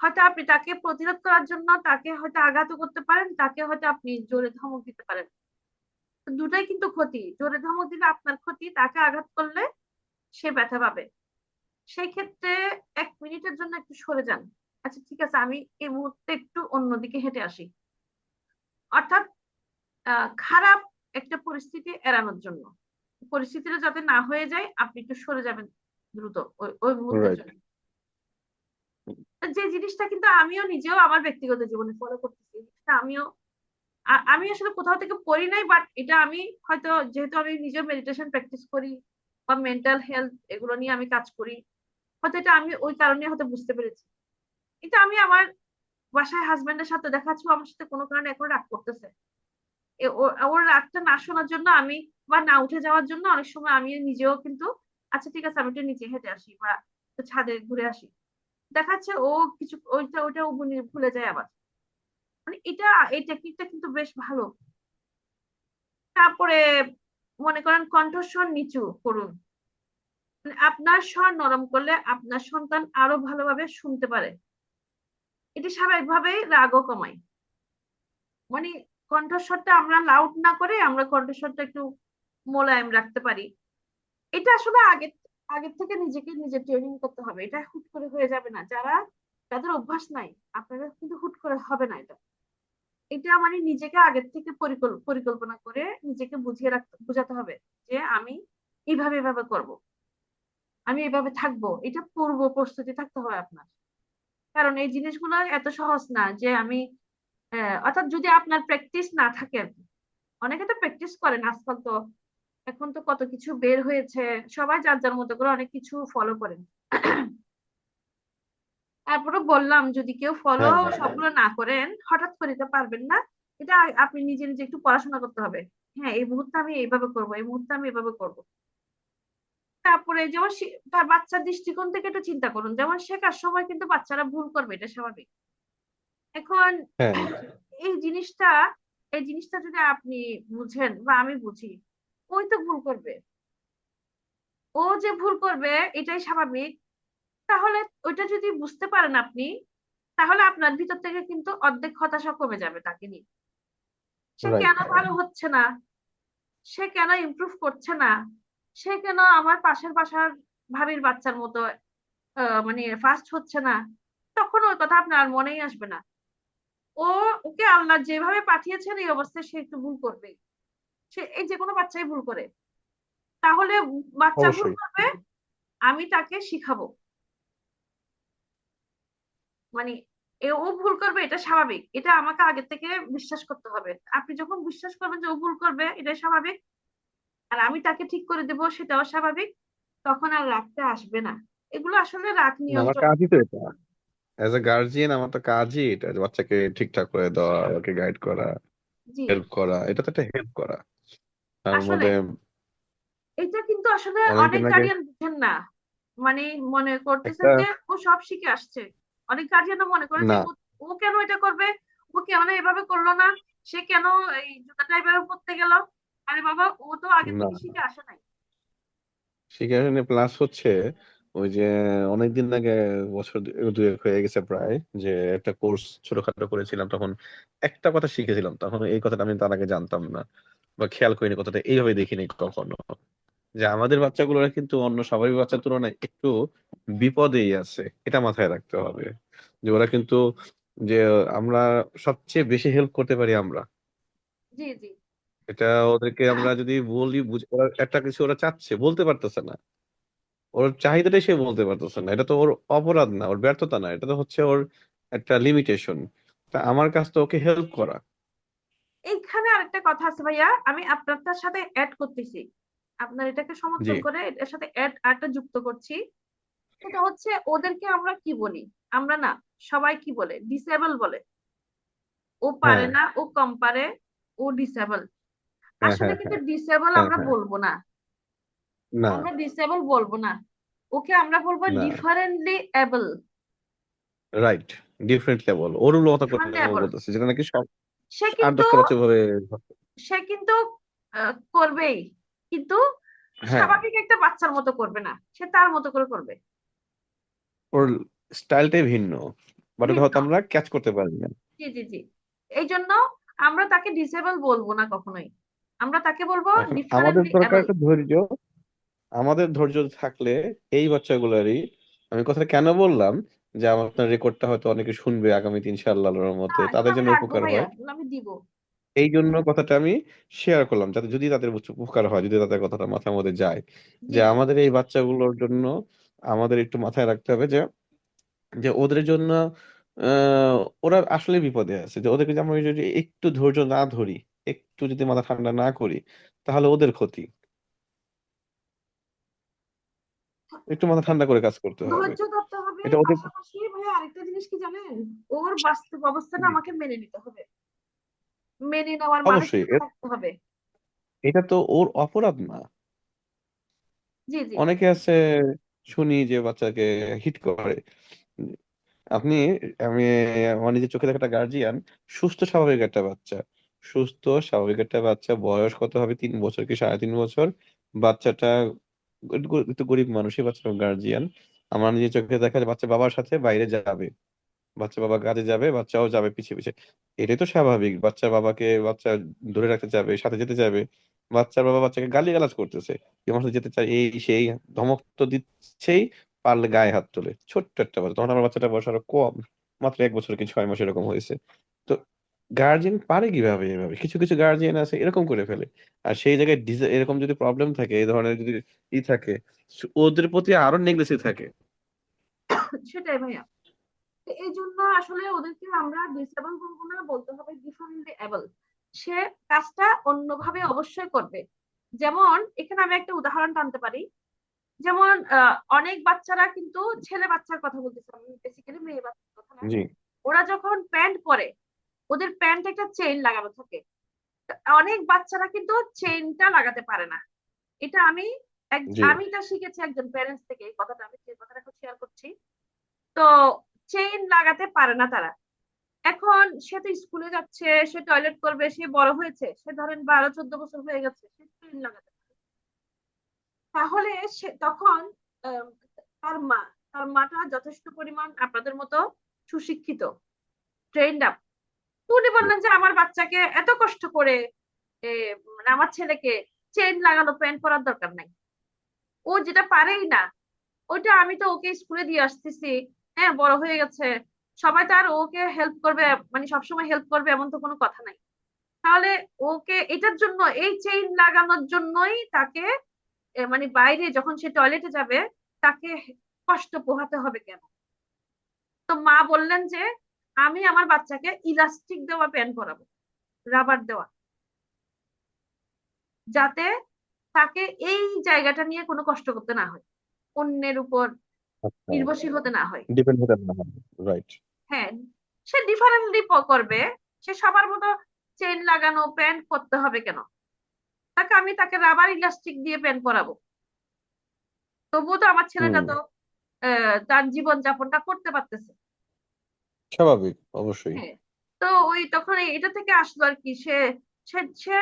হয়তো আপনি তাকে প্রতিরোধ করার জন্য তাকে হয়তো আঘাত করতে পারেন, তাকে হয়তো আপনি জোরে ধমক দিতে পারেন। তো দুটাই কিন্তু ক্ষতি, জোরে ধমক দিলে আপনার ক্ষতি, তাকে আঘাত করলে সে ব্যথা পাবে। সেই ক্ষেত্রে 1 মিনিটের জন্য একটু সরে যান। আচ্ছা ঠিক আছে, আমি এই মুহূর্তে একটু অন্যদিকে হেঁটে আসি। অর্থাৎ খারাপ একটা পরিস্থিতি এড়ানোর জন্য, পরিস্থিতিটা যাতে না হয়ে যায়, আপনি একটু সরে যাবেন দ্রুত ওই ওই মুহূর্তের রাইট। জন্য। যে জিনিসটা কিন্তু আমিও নিজেও আমার ব্যক্তিগত জীবনে ফলো করতেছি, জিনিসটা আমিও আমি আসলে কোথাও থেকে পড়ি নাই, বাট এটা আমি হয়তো, যেহেতু আমি নিজেও মেডিটেশন প্র্যাকটিস করি বা মেন্টাল হেলথ এগুলো নিয়ে আমি কাজ করি, হয়তো এটা আমি ওই কারণে হয়তো বুঝতে পেরেছি। এটা আমি আমার বাসায় হাজবেন্ডের সাথে দেখা যাচ্ছে ও আমার সাথে কোনো কারণে এখন রাগ করতেছে, ওর রাগটা না শোনার জন্য আমি, বা না উঠে যাওয়ার জন্য অনেক সময় আমি নিজেও কিন্তু আচ্ছা ঠিক আছে আমি একটু নিচে হেঁটে আসি বা একটু ছাদে ঘুরে আসি, দেখাচ্ছে ও কিছু ওইটা ওইটা ও ভুলে যায় আবার। মানে এটা, এই টেকনিকটা কিন্তু বেশ ভালো। তারপরে মনে করেন কণ্ঠস্বর নিচু করুন, মানে আপনার স্বর নরম করলে আপনার সন্তান আরো ভালোভাবে শুনতে পারে। এটি স্বাভাবিকভাবেই রাগও কমায়। মানে কণ্ঠস্বরটা আমরা লাউড না করে আমরা কণ্ঠস্বরটা একটু মোলায়েম রাখতে পারি। এটা আসলে আগের থেকে নিজেকে নিজে ট্রেনিং করতে হবে, এটা হুট করে হয়ে যাবে না। যাদের অভ্যাস নাই, আপনাদের কিন্তু হুট করে হবে না এটা। এটা মানে নিজেকে আগের থেকে পরিকল্পনা করে নিজেকে বুঝাতে হবে যে আমি এইভাবে এভাবে করব, আমি এভাবে থাকবো, এটা পূর্ব প্রস্তুতি থাকতে হবে আপনার। কারণ এই জিনিসগুলো এত সহজ না যে আমি অর্থাৎ যদি আপনার প্র্যাকটিস না থাকে আর কি। অনেকে তো প্র্যাকটিস করেন আজকাল, তো এখন তো কত কিছু বের হয়েছে, সবাই যার যার মতো করে অনেক কিছু ফলো করেন। তারপরে বললাম যদি কেউ ফলো হ্যাঁ, সবগুলো না করেন, হঠাৎ করে দিতে পারবেন না। এটা আপনি নিজে নিজে একটু পড়াশোনা করতে হবে। হ্যাঁ, এই মুহূর্তে আমি এইভাবে করব, এই মুহূর্তে আমি এভাবে করব। তারপরে যেমন তার বাচ্চার দৃষ্টিকোণ থেকে একটু চিন্তা করুন, যেমন শেখার সময় কিন্তু বাচ্চারা ভুল করবে, এটা স্বাভাবিক। এখন হ্যাঁ, এই জিনিসটা এই জিনিসটা যদি আপনি বুঝেন বা আমি বুঝি, ওই তো ভুল করবে, ও যে ভুল করবে এটাই স্বাভাবিক। তাহলে ওইটা যদি বুঝতে পারেন আপনি, তাহলে আপনার ভিতর থেকে কিন্তু অর্ধেক হতাশা কমে যাবে তাকে নিয়ে। সে রাইট। কেন ভালো হচ্ছে না, সে কেন ইমপ্রুভ করছে না, সে কেন আমার পাশের বাসার ভাবির বাচ্চার মতো মানে ফাস্ট হচ্ছে না, তখন ওই কথা আপনার আর মনেই আসবে না। ও, ওকে আল্লাহ যেভাবে পাঠিয়েছেন এই অবস্থায় সে একটু ভুল করবে। সে এই যে কোনো বাচ্চাই ভুল করে, তাহলে বাচ্চা ভুল অবশ্যই। করবে, আমি তাকে শিখাবো। মানে ও ভুল করবে এটা স্বাভাবিক, এটা আমাকে আগে থেকে বিশ্বাস করতে হবে। আপনি যখন বিশ্বাস করবেন যে ও ভুল করবে এটা স্বাভাবিক, আর আমি তাকে ঠিক করে দেবো সেটাও স্বাভাবিক, তখন আর রাগটা আসবে না। এগুলো আসলে রাগ না, আমার নিয়ন্ত্রণ। কাজই তো এটা। অ্যাজ এ গার্জিয়ান আমার তো কাজই এটা, যে বাচ্চাকে ঠিকঠাক করে দেওয়া, ওকে গাইড করা, জি, হেল্প করা। এটা তো একটা হেল্প করা। তার আসলে মধ্যে এটা কিন্তু আসলে অনেক অনেকদিন আগে গার্ডিয়ান বুঝেন না। মানে মনে করতেছেন একটা, যে ও সব শিখে আসছে। অনেক গার্ডিয়ানও মনে করে যে না, ও কেন এটা করবে, ও কেন এভাবে করলো না, সে কেন এই জুতাটা এভাবে পরতে গেল। আরে বাবা, ও তো আগে না, থেকে শিখে আসে নাই। সেখানে প্লাস হচ্ছে ওই যে অনেকদিন আগে, বছর দুয়েক হয়ে গেছে প্রায়, যে একটা কোর্স ছোটখাটো করেছিলাম, তখন একটা কথা শিখেছিলাম। তখন এই কথাটা আমি তার আগে জানতাম না বা খেয়াল করিনি, কথাটা এইভাবে দেখিনি কখনো, যে আমাদের বাচ্চাগুলোরা কিন্তু অন্য স্বাভাবিক বাচ্চার তুলনায় একটু বিপদেই আছে। এটা মাথায় রাখতে হবে, যে ওরা কিন্তু, যে আমরা সবচেয়ে বেশি হেল্প করতে পারি আমরা। জি, জি, এটা ওদেরকে আমরা যদি বলি, ওরা একটা কিছু ওরা চাচ্ছে, বলতে পারতেছে না, ওর চাহিদাটাই সে বলতে পারতেছে না, এটা তো ওর অপরাধ না, ওর ব্যর্থতা না, এটা তো হচ্ছে ওর একটা লিমিটেশন। তা আমার কাজ তো ওকে হেল্প করা। এইখানে আরেকটা কথা আছে ভাইয়া, আমি আপনারটার সাথে অ্যাড করতেছি, আপনার এটাকে জি। সমর্থন করে এটার সাথে অ্যাড আরেকটা যুক্ত করছি। সেটা হচ্ছে ওদেরকে আমরা কি বলি, আমরা না, সবাই কি বলে, ডিসেবল বলে। ও পারে হ্যাঁ, না, ও কম পারে, ও ডিসেবল। হ্যাঁ, আসলে হ্যাঁ, কিন্তু হ্যাঁ, ডিসেবল হ্যাঁ, আমরা হ্যাঁ। বলবো না, না, আমরা ডিসেবল বলবো না, ওকে আমরা বলবো না, differently able. Right. Different level ওর কথা করে ডিফারেন্টলি ও এবল। বলতেছে, যেটা নাকি সব সে আট কিন্তু দশটা বাচ্চা ভাবে। সে কিন্তু করবেই, কিন্তু হ্যাঁ, স্বাভাবিক একটা বাচ্চার মতো করবে না, সে তার মতো করে করবে। ওর স্টাইলটাই ভিন্ন, বাট ওটা ভিন্ন। হয়তো আমরা ক্যাচ করতে পারি না। জি, জি, জি। এই জন্য আমরা তাকে ডিসেবল বলবো না কখনোই, আমরা তাকে বলবো এখন আমাদের ডিফারেন্টলি দরকার এবল। একটা ধৈর্য। আমাদের ধৈর্য থাকলে এই বাচ্চাগুলারই, আমি কথাটা কেন বললাম, যে আমার আপনার রেকর্ডটা হয়তো অনেকে শুনবে আগামীতে ইনশাআল্লাহর মতে, এগুলো তাদের আমি জন্য রাখবো উপকার ভাইয়া, হয়। এগুলো আমি দিব। এই জন্য কথাটা আমি শেয়ার করলাম, যাতে যদি তাদের উপকার হয়, যদি তাদের কথাটা মাথার মধ্যে যায়, জি, যে জি। আমাদের এই বাচ্চাগুলোর জন্য আমাদের একটু মাথায় রাখতে হবে, যে যে ওদের জন্য আহ ওরা আসলে বিপদে আছে, যে ওদেরকে যদি আমরা যদি একটু ধৈর্য না ধরি, একটু যদি মাথা ঠান্ডা না করি, তাহলে ওদের ক্ষতি। একটু মাথা ঠান্ডা করে কাজ করতে হবে। ধৈর্য ধরতে হবে, এটা ওদের। পাশাপাশি ভাইয়া আরেকটা জিনিস কি জানেন, ওর বাস্তব অবস্থাটা জি, আমাকে মেনে নিতে হবে, মেনে নেওয়ার অবশ্যই মানসিকতা থাকতে হবে। এটা তো ওর অপরাধ না। জি, জি, অনেকে আছে, শুনি যে বাচ্চাকে হিট করে। আপনি, আমি আমার নিজের চোখে দেখা একটা গার্জিয়ান, সুস্থ স্বাভাবিক একটা বাচ্চা, সুস্থ স্বাভাবিক একটা বাচ্চা, বয়স কত হবে, 3 বছর কি 3.5 বছর, বাচ্চাটা একটু গরিব মানুষই, বাচ্চার গার্জিয়ান আমার নিজের চোখে দেখা যায়, বাচ্চা বাবার সাথে বাইরে যাবে, বাচ্চা বাবা কাজে যাবে, বাচ্চাও যাবে পিছে পিছে। এটাই তো স্বাভাবিক, বাচ্চা বাবাকে, বাচ্চা ধরে রাখতে যাবে, সাথে যেতে যাবে, বাচ্চার বাবা বাচ্চাকে গালিগালাজ করতেছে, তোমার সাথে যেতে চাই, এই সেই, ধমক তো দিচ্ছেই, পারলে গায়ে হাত তোলে। ছোট্ট একটা বাচ্চা, তখন আমার বাচ্চাটা বয়স আরো কম, মাত্র 1 বছর কি 6 মাস এরকম হয়েছে। তো গার্জিয়ান পারে কিভাবে, এভাবে কিছু কিছু গার্জিয়ান আছে এরকম করে ফেলে। আর সেই জায়গায় এরকম যদি প্রবলেম থাকে, এই ধরনের যদি থাকে, ওদের প্রতি আরো নেগলেসি থাকে। সেটাই ভাইয়া। তো এই জন্য আসলে ওদেরকে আমরা ডিসেবল বলবো না, বলতে হবে ডিফারেন্টলি এবল। সে কাজটা অন্যভাবে অবশ্যই করবে। যেমন এখানে আমি একটা উদাহরণ টানতে পারি। যেমন অনেক বাচ্চারা কিন্তু, ছেলে বাচ্চার কথা বলতেছি আমি, বেসিক্যালি মেয়ে বাচ্চার কথা না। জি, ওরা যখন প্যান্ট পরে, ওদের প্যান্ট একটা চেইন লাগানো থাকে। তো অনেক বাচ্চারা কিন্তু চেইনটা লাগাতে পারে না। এটা জি, আমি এটা শিখেছি একজন প্যারেন্টস থেকে, এই কথাটা আমি যে কথাটা এখন শেয়ার করছি। তো চেইন লাগাতে পারে না তারা। এখন সে তো স্কুলে যাচ্ছে, সে টয়লেট করবে, সে বড় হয়েছে, সে ধরেন 12-14 বছর হয়ে গেছে, সে চেইন লাগাতে পারে। তাহলে সে তখন আহ, তার মা তার মাটা যথেষ্ট পরিমাণ আপনাদের মতো সুশিক্ষিত, ট্রেন্ড আপ। উনি বললেন যে আমার বাচ্চাকে এত কষ্ট করে এ, মানে আমার ছেলেকে চেইন লাগানো প্যান্ট পরার দরকার নাই, ও যেটা পারেই না ওইটা আমি তো ওকে স্কুলে দিয়ে আসতেছি, হ্যাঁ বড় হয়ে গেছে, সবাই তো আর ওকে হেল্প করবে, মানে সবসময় হেল্প করবে এমন তো কোনো কথা নাই। তাহলে ওকে এটার জন্য, এই চেইন লাগানোর জন্যই তাকে মানে বাইরে যখন সে টয়লেটে যাবে তাকে কষ্ট পোহাতে হবে কেন? তো মা বললেন যে আমি আমার বাচ্চাকে ইলাস্টিক দেওয়া প্যান্ট পরাবো, রাবার দেওয়া, যাতে তাকে এই জায়গাটা নিয়ে কোনো কষ্ট করতে না হয়, অন্যের উপর আচ্ছা, নির্ভরশীল হতে না হয়। ডিপেন্ড হতে না হয়, রাইট। হ্যাঁ, সে ডিফারেন্টলি করবে, সে সবার মতো চেন লাগানো প্যান্ট পরতে হবে কেন? তাকে রাবার ইলাস্টিক দিয়ে প্যান্ট পরাবো, তবুও তো আমার ছেলেটা হুম, তো তার জীবন যাপনটা করতে পারতেছে। স্বাভাবিক, অবশ্যই। হ্যাঁ, তো ওই তখন এটা থেকে আসলো আর কি, সে সে সে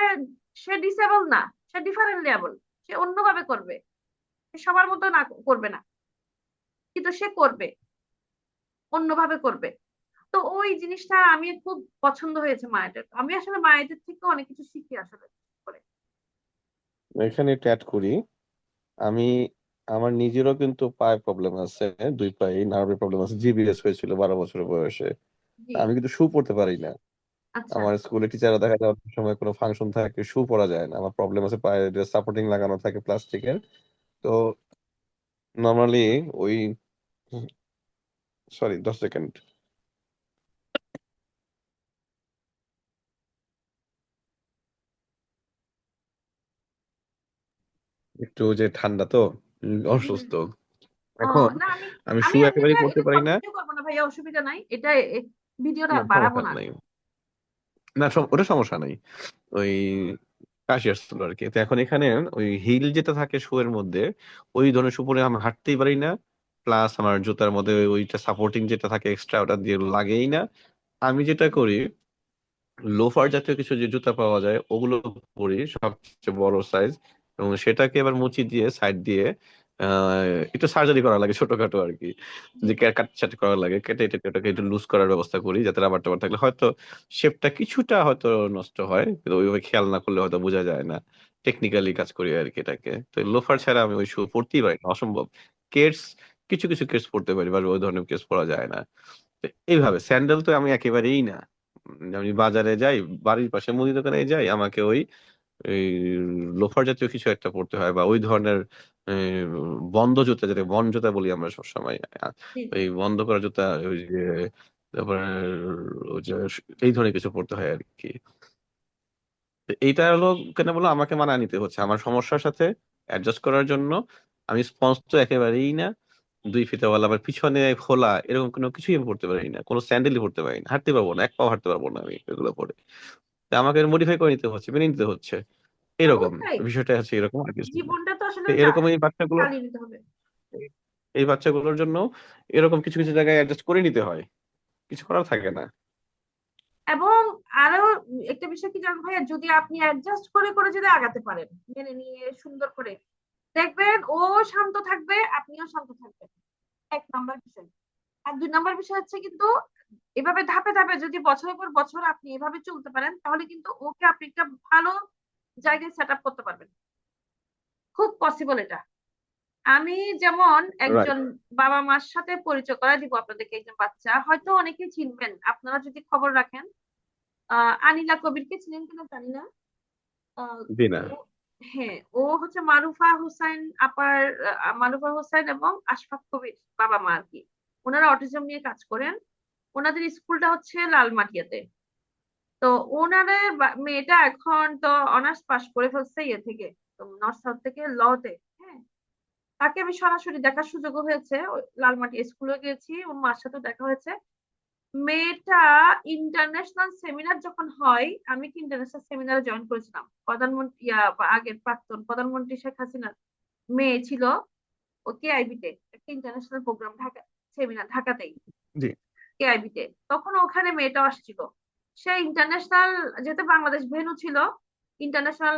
সে ডিসেবল না, সে ডিফারেন্ট লেভেল, সে অন্যভাবে করবে, সে সবার মতো না করবে না, কিন্তু সে করবে, অন্যভাবে করবে। তো ওই জিনিসটা আমি খুব পছন্দ হয়েছে মায়েদের, আমি আসলে মায়েদের থেকে অনেক কিছু শিখি আসলে করে। এখানে একটু অ্যাড করি, আমি আমার নিজেরও কিন্তু পায়ে প্রবলেম আছে, দুই পায়ে নার্ভের প্রবলেম আছে, জিবিএস হয়েছিল 12 বছর বয়সে। জি। আমি কিন্তু শু পরতে পারি না। আচ্ছা। আমার স্কুলে টিচাররা দেখা যায় অনেক সময় কোনো ফাংশন থাকে শু পরা যায় না, আমার প্রবলেম আছে পায়ে, সাপোর্টিং লাগানো থাকে প্লাস্টিকের। তো নর্মালি ওই, সরি 10 সেকেন্ড, একটু যে ঠান্ডা তো, হুম, হুম। অসুস্থ ও, এখন। না আমি আমি শু আমি একেবারেই পরতে এটা পারি না। কন্টিনিউ করবো না ভাইয়া, অসুবিধা নাই, এটা ভিডিওটা না, আর বাড়াবো সমস্যা না। নাই, না ওটা সমস্যা নাই। ওই কাশি আসছিল আর কি। তো এখন এখানে ওই হিল যেটা থাকে শু এর মধ্যে, ওই ধরনের শু পরে আমি হাঁটতেই পারি না। প্লাস আমার জুতার মধ্যে ওইটা সাপোর্টিং যেটা থাকে এক্সট্রা, ওটা দিয়ে লাগেই না। আমি যেটা করি, লোফার জাতীয় কিছু যে জুতা পাওয়া যায় ওগুলো পরি, সবচেয়ে বড় সাইজ, এবং সেটাকে এবার মুচি দিয়ে সাইড দিয়ে একটু সার্জারি করা লাগে ছোটখাটো আর কি, জি। যে কাট করা লাগে, কেটে টেটে ওটাকে একটু লুজ করার ব্যবস্থা করি, যাতে রাবার টাবার থাকলে হয়তো শেপটা কিছুটা হয়তো নষ্ট হয়, কিন্তু ওইভাবে খেয়াল না করলে হয়তো বোঝা যায় না। টেকনিক্যালি কাজ করি আর কি এটাকে। তো লোফার ছাড়া আমি ওই শু পরতেই পারি না, অসম্ভব। কেডস, কিছু কিছু কেডস পরতে পারি, বা ওই ধরনের কেডস পরা যায় না। তো এইভাবে স্যান্ডেল তো আমি একেবারেই না। আমি বাজারে যাই, বাড়ির পাশে মুদি দোকানে যাই, আমাকে ওই এই লোফার জাতীয় কিছু একটা পড়তে হয়, বা ওই ধরনের বন্ধ জুতা, যেটা বন জুতা বলি আমরা সবসময়, জি। জি। ওই বন্ধ করা জুতা, ওই যে তারপরে ওই যে এই ধরনের কিছু পড়তে হয় আর কি। তো এইটা হলো কেন বলো, আমাকে মানায় নিতে হচ্ছে আমার সমস্যার সাথে অ্যাডজাস্ট করার জন্য। আমি স্পঞ্জ তো একেবারেই না, দুই ফিতাওয়ালা, আবার পিছনে খোলা, এরকম কোনো কিছুই আমি পড়তে পারি না, কোনো স্যান্ডেলই পড়তে পারি না, হাঁটতে পারবো না, এক পাও হাঁটতে পারবো না আমি এগুলো পরে। তো আমাকে মডিফাই করে নিতে হচ্ছে, মেনে নিতে হচ্ছে, এরকম অবশ্যই, বিষয়টা হচ্ছে, এরকম আর কিছু না। জীবনটা তো তো আসলে এরকম এই বাচ্চাগুলো, চালিয়ে নিতে হবে। এই বাচ্চাগুলোর জন্য এরকম কিছু কিছু জায়গায় অ্যাডজাস্ট করে নিতে হয়, কিছু করার থাকে না। এবং আরো একটা বিষয় কি জানেন ভাইয়া, যদি আপনি অ্যাডজাস্ট করে করে যদি আগাতে পারেন, মেনে নিয়ে সুন্দর করে, দেখবেন ও শান্ত থাকবে, আপনিও শান্ত থাকবেন। এক নাম্বার বিষয়। আর দুই নাম্বার বিষয় হচ্ছে কিন্তু এভাবে ধাপে ধাপে যদি বছরের পর বছর আপনি এভাবে চলতে পারেন, তাহলে কিন্তু ওকে আপনি একটা ভালো জায়গায় সেট আপ করতে পারবেন, খুব পসিবল এটা। আমি যেমন রাইট। একজন বাবা মার সাথে পরিচয় করায় দিব আপনাদেরকে, একজন বাচ্চা হয়তো অনেকেই চিনবেন আপনারা যদি খবর রাখেন, আনিলা কবিরকে চিনেন কিনা জানি না। আহ, জি না। ও, হ্যাঁ ও হচ্ছে মারুফা হোসাইন আপার, মারুফা হোসাইন এবং আশফাক কবির বাবা মা আর কি। ওনারা অটিজম নিয়ে কাজ করেন, ওনাদের স্কুলটা হচ্ছে লালমাটিয়াতে। তো ওনাদের মেয়েটা এখন তো অনার্স পাশ করে ফেলছে ইয়ে থেকে, নর্থ সাউথ থেকে লতে। হ্যাঁ, তাকে আমি সরাসরি দেখার সুযোগ হয়েছে, ওই লালমাটি স্কুলে গেছি, ওর মার সাথে দেখা হয়েছে। মেয়েটা ইন্টারন্যাশনাল সেমিনার যখন হয়, আমি কি ইন্টারন্যাশনাল সেমিনারে জয়েন করেছিলাম, প্রধানমন্ত্রী বা আগের প্রাক্তন প্রধানমন্ত্রী শেখ হাসিনার মেয়ে ছিল, ও কেআইবি তে একটা ইন্টারন্যাশনাল প্রোগ্রাম, ঢাকা সেমিনার ঢাকাতেই, জি কেআইবি তে, তখন ওখানে মেয়েটা আসছিল। সে ইন্টারন্যাশনাল, যেহেতু বাংলাদেশ ভেন্যু ছিল, ইন্টারন্যাশনাল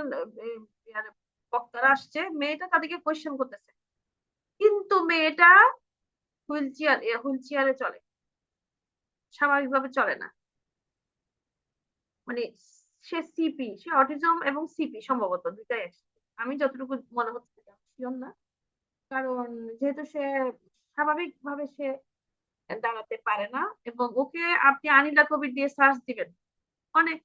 বক্তারা আসছে, মেয়েটা তাদেরকে কোয়েশ্চেন করতেছে, কিন্তু মেয়েটা হুইল চেয়ারে চলে। স্বাভাবিকভাবে চলে না। মানে সে সিপি, সে অটিজম এবং সিপি সম্ভবত দুইটাই একসাথে, আমি যতটুকু মনে হচ্ছে, শিওর না। কারণ যেহেতু সে স্বাভাবিকভাবে সে দাঁড়াতে পারে না, এবং ওকে আপনি আনিলা কবির দিয়ে সার্চ দিবেন অনেক,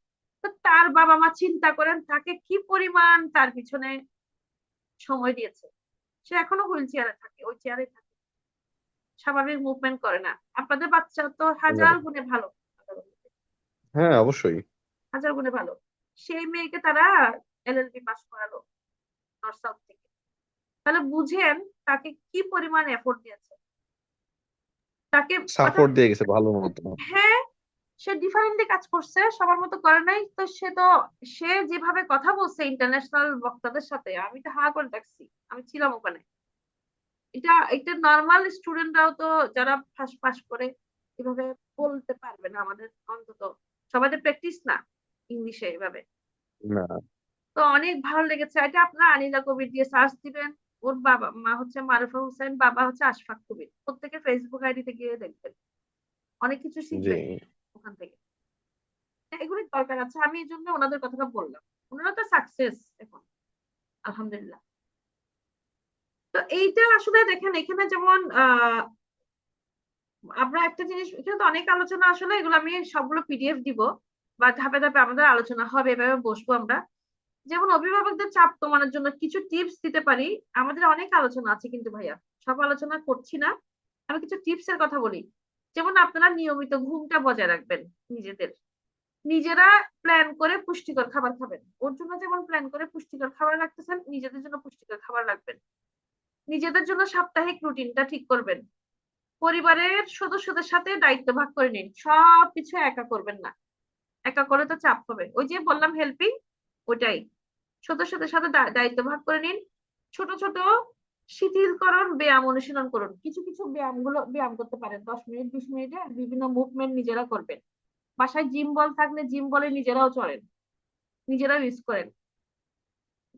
তো তার বাবা মা চিন্তা করেন তাকে কি পরিমাণ তার পিছনে সময় দিয়েছে। সে এখনো হুইল চেয়ারে থাকে, ওই চেয়ারে থাকে, স্বাভাবিক মুভমেন্ট করে না। আপনাদের বাচ্চা তো হাজার গুণে ভালো, হ্যাঁ, অবশ্যই। হাজার গুণে ভালো। সেই মেয়েকে তারা এলএলবি পাস করালো নর্থ সাউথ থেকে। তাহলে বুঝেন তাকে কি পরিমাণ এফোর্ট দিয়েছে তাকে। অর্থাৎ সাপোর্ট দিয়ে গেছে ভালো মতো। হ্যাঁ, সে ডিফারেন্টলি কাজ করছে, সবার মতো করে নাই তো। সে যেভাবে কথা বলছে ইন্টারন্যাশনাল বক্তাদের সাথে, আমি তো হা করে দেখছি, আমি ছিলাম ওখানে। এটা একটা নর্মাল স্টুডেন্টরাও তো, যারা ফার্স্ট পাস করে এভাবে বলতে পারবে না, আমাদের অন্তত সবাই প্র্যাকটিস না ইংলিশে এভাবে। না। তো অনেক ভালো লেগেছে। এটা আপনারা আনিলা কবির দিয়ে সার্চ দিবেন। ওর বাবা মা হচ্ছে মারুফা হোসেন, বাবা হচ্ছে আশফাক কবির। প্রত্যেকে ফেসবুক আইডিতে গিয়ে দেখবেন, অনেক কিছু জি। শিখবেন ওখান থেকে। এগুলোর দরকার আছে, আমি এই জন্য ওনাদের কথাটা বললাম। ওনারা তো সাকসেস এখন, আলহামদুলিল্লাহ। তো এইটা আসলে দেখেন, এখানে যেমন আমরা একটা জিনিস, এখানে তো অনেক আলোচনা, আসলে এগুলো আমি সবগুলো পিডিএফ দিব, বা ধাপে ধাপে আমাদের আলোচনা হবে, এভাবে বসবো আমরা। যেমন অভিভাবকদের চাপ কমানোর জন্য কিছু টিপস দিতে পারি। আমাদের অনেক আলোচনা আছে কিন্তু ভাইয়া, সব আলোচনা করছি না। আমি কিছু টিপস এর কথা বলি। যেমন আপনারা নিয়মিত ঘুমটা বজায় রাখবেন, নিজেদের নিজেরা প্ল্যান করে পুষ্টিকর খাবার খাবেন। ওর জন্য যেমন প্ল্যান করে পুষ্টিকর খাবার রাখতেছেন, নিজেদের জন্য পুষ্টিকর খাবার রাখবেন। নিজেদের জন্য সাপ্তাহিক রুটিনটা ঠিক করবেন। পরিবারের সদস্যদের সাথে দায়িত্ব ভাগ করে নিন, সবকিছু একা করবেন না। একা করে তো চাপ হবে, ওই যে বললাম হেল্পিং, ওটাই। সদস্যদের সাথে দায়িত্ব ভাগ করে নিন। ছোট ছোট শিথিলকরণ ব্যায়াম অনুশীলন করুন। কিছু কিছু ব্যায়াম করতে পারেন, 10 মিনিট 20 মিনিটে বিভিন্ন মুভমেন্ট নিজেরা করবেন। বাসায় জিম বল থাকলে জিম বলে নিজেরাও চলেন, নিজেরাও ইউজ করেন।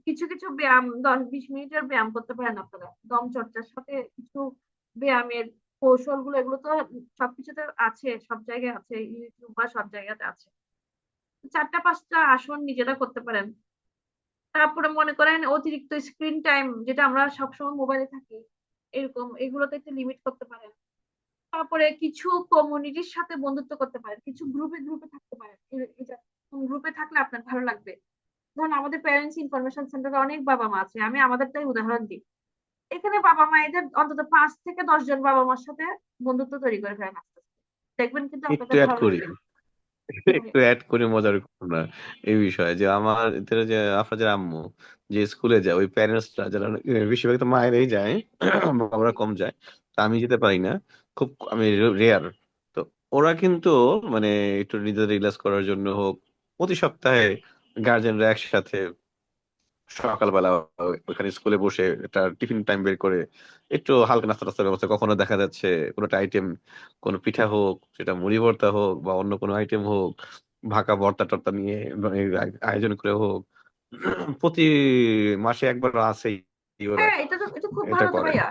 কিছু কিছু ব্যায়াম 10-20 মিনিটের ব্যায়াম করতে পারেন আপনারা, দম চর্চার সাথে কিছু ব্যায়ামের কৌশল গুলো, এগুলো তো সবকিছুতে আছে, সব জায়গায় আছে, ইউটিউব বা সব জায়গাতে আছে। 4টা 5টা আসন নিজেরা করতে পারেন। তারপরে মনে করেন অতিরিক্ত স্ক্রিন টাইম, যেটা আমরা সবসময় মোবাইলে থাকি, এরকম এগুলোতে একটু লিমিট করতে পারেন। তারপরে কিছু কমিউনিটির সাথে বন্ধুত্ব করতে পারেন, কিছু গ্রুপে গ্রুপে থাকতে পারেন। এটা গ্রুপে থাকলে আপনার ভালো লাগবে। ধরুন আমাদের প্যারেন্টস ইনফরমেশন সেন্টারে অনেক বাবা মা আছে, আমি আমাদেরটাই উদাহরণ দিই। এখানে বাবা মায়েদের অন্তত 5 থেকে 10 জন বাবা মার সাথে বন্ধুত্ব তৈরি করে ফেলেন আস্তে আস্তে। দেখবেন কিন্তু একটু আপনাদের অ্যাড ভালো করি, লাগবে। একটু অ্যাড করি মজার ঘটনা এই বিষয়ে, যে আমার এদের যে আপনার যে আম্মু যে স্কুলে যায়, ওই প্যারেন্টসরা যারা বেশিরভাগ তো মায়েরাই যায়, বাবারা কম যায়। তো আমি যেতে পারি না, খুব আমি রেয়ার। তো ওরা কিন্তু মানে একটু নিজেদের রিল্যাক্স করার জন্য হোক, প্রতি সপ্তাহে গার্জেনরা একসাথে সকালবেলা ওখানে স্কুলে বসে একটা টিফিন টাইম বের করে একটু হালকা নাস্তা টাস্তার ব্যবস্থা, কখনো দেখা যাচ্ছে কোনো একটা আইটেম, কোনো পিঠা হোক, সেটা মুড়ি ভর্তা হোক বা অন্য কোনো আইটেম হোক, ভাকা ভর্তা টর্তা নিয়ে আয়োজন করে হোক, প্রতি মাসে একবার আছেই ওরা হ্যাঁ, এটা খুব এটা ভালো তো করে। ভাইয়া।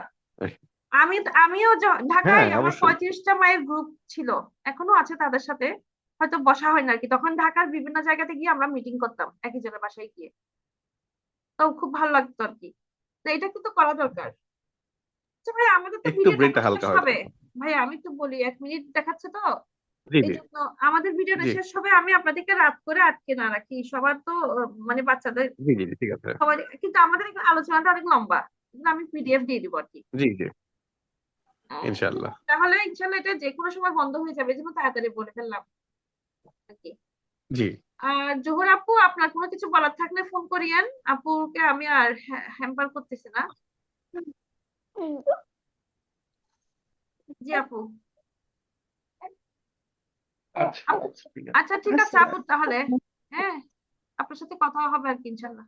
আমিও হ্যাঁ, ঢাকায় আমার অবশ্যই। 35টা মায়ের গ্রুপ ছিল, এখনো আছে তাদের সাথে। হয়তো বসা হয় না আর কি, তখন ঢাকার বিভিন্ন জায়গাতে গিয়ে আমরা মিটিং করতাম একই জনের বাসায় গিয়ে। তো খুব ভালো লাগতো আর কি। তো এটা কিন্তু করা দরকার। আচ্ছা ভাই, আমাদের তো একটু ভিডিও দেখা ব্রেনটা শেষ হালকা হয় হবে। তখন। ভাই আমি তো বলি, 1 মিনিট দেখাচ্ছে তো, জি, এই জি, জন্য আমাদের ভিডিওটা জি, শেষ হবে। আমি আপনাদেরকে রাত করে আটকে না রাখি, সবার তো মানে বাচ্চাদের জি, জি, জি, ঠিক আছে। সবাই, কিন্তু আমাদের এখানে আলোচনাটা অনেক লম্বা, কিন্তু আমি পিডিএফ দিয়ে দিব আর কি। জি, জি, আহ, ইনশাল্লাহ। তাহলে ইনশাল্লাহ এটা যে কোনো সময় বন্ধ হয়ে যাবে, এই জন্য তাড়াতাড়ি বলে ফেললাম আর কি। জি, আর জোহর আপু, আপনার কোনো কিছু বলার থাকলে ফোন করিয়েন। আপুকে আমি আর হ্যাম্পার করতেছি না। জি আপু। আচ্ছা, আপু, ঠিক আছে। আচ্ছা ঠিক আছে আপু, তাহলে হ্যাঁ, আপনার সাথে কথা হবে আর কি ইনশাল্লাহ।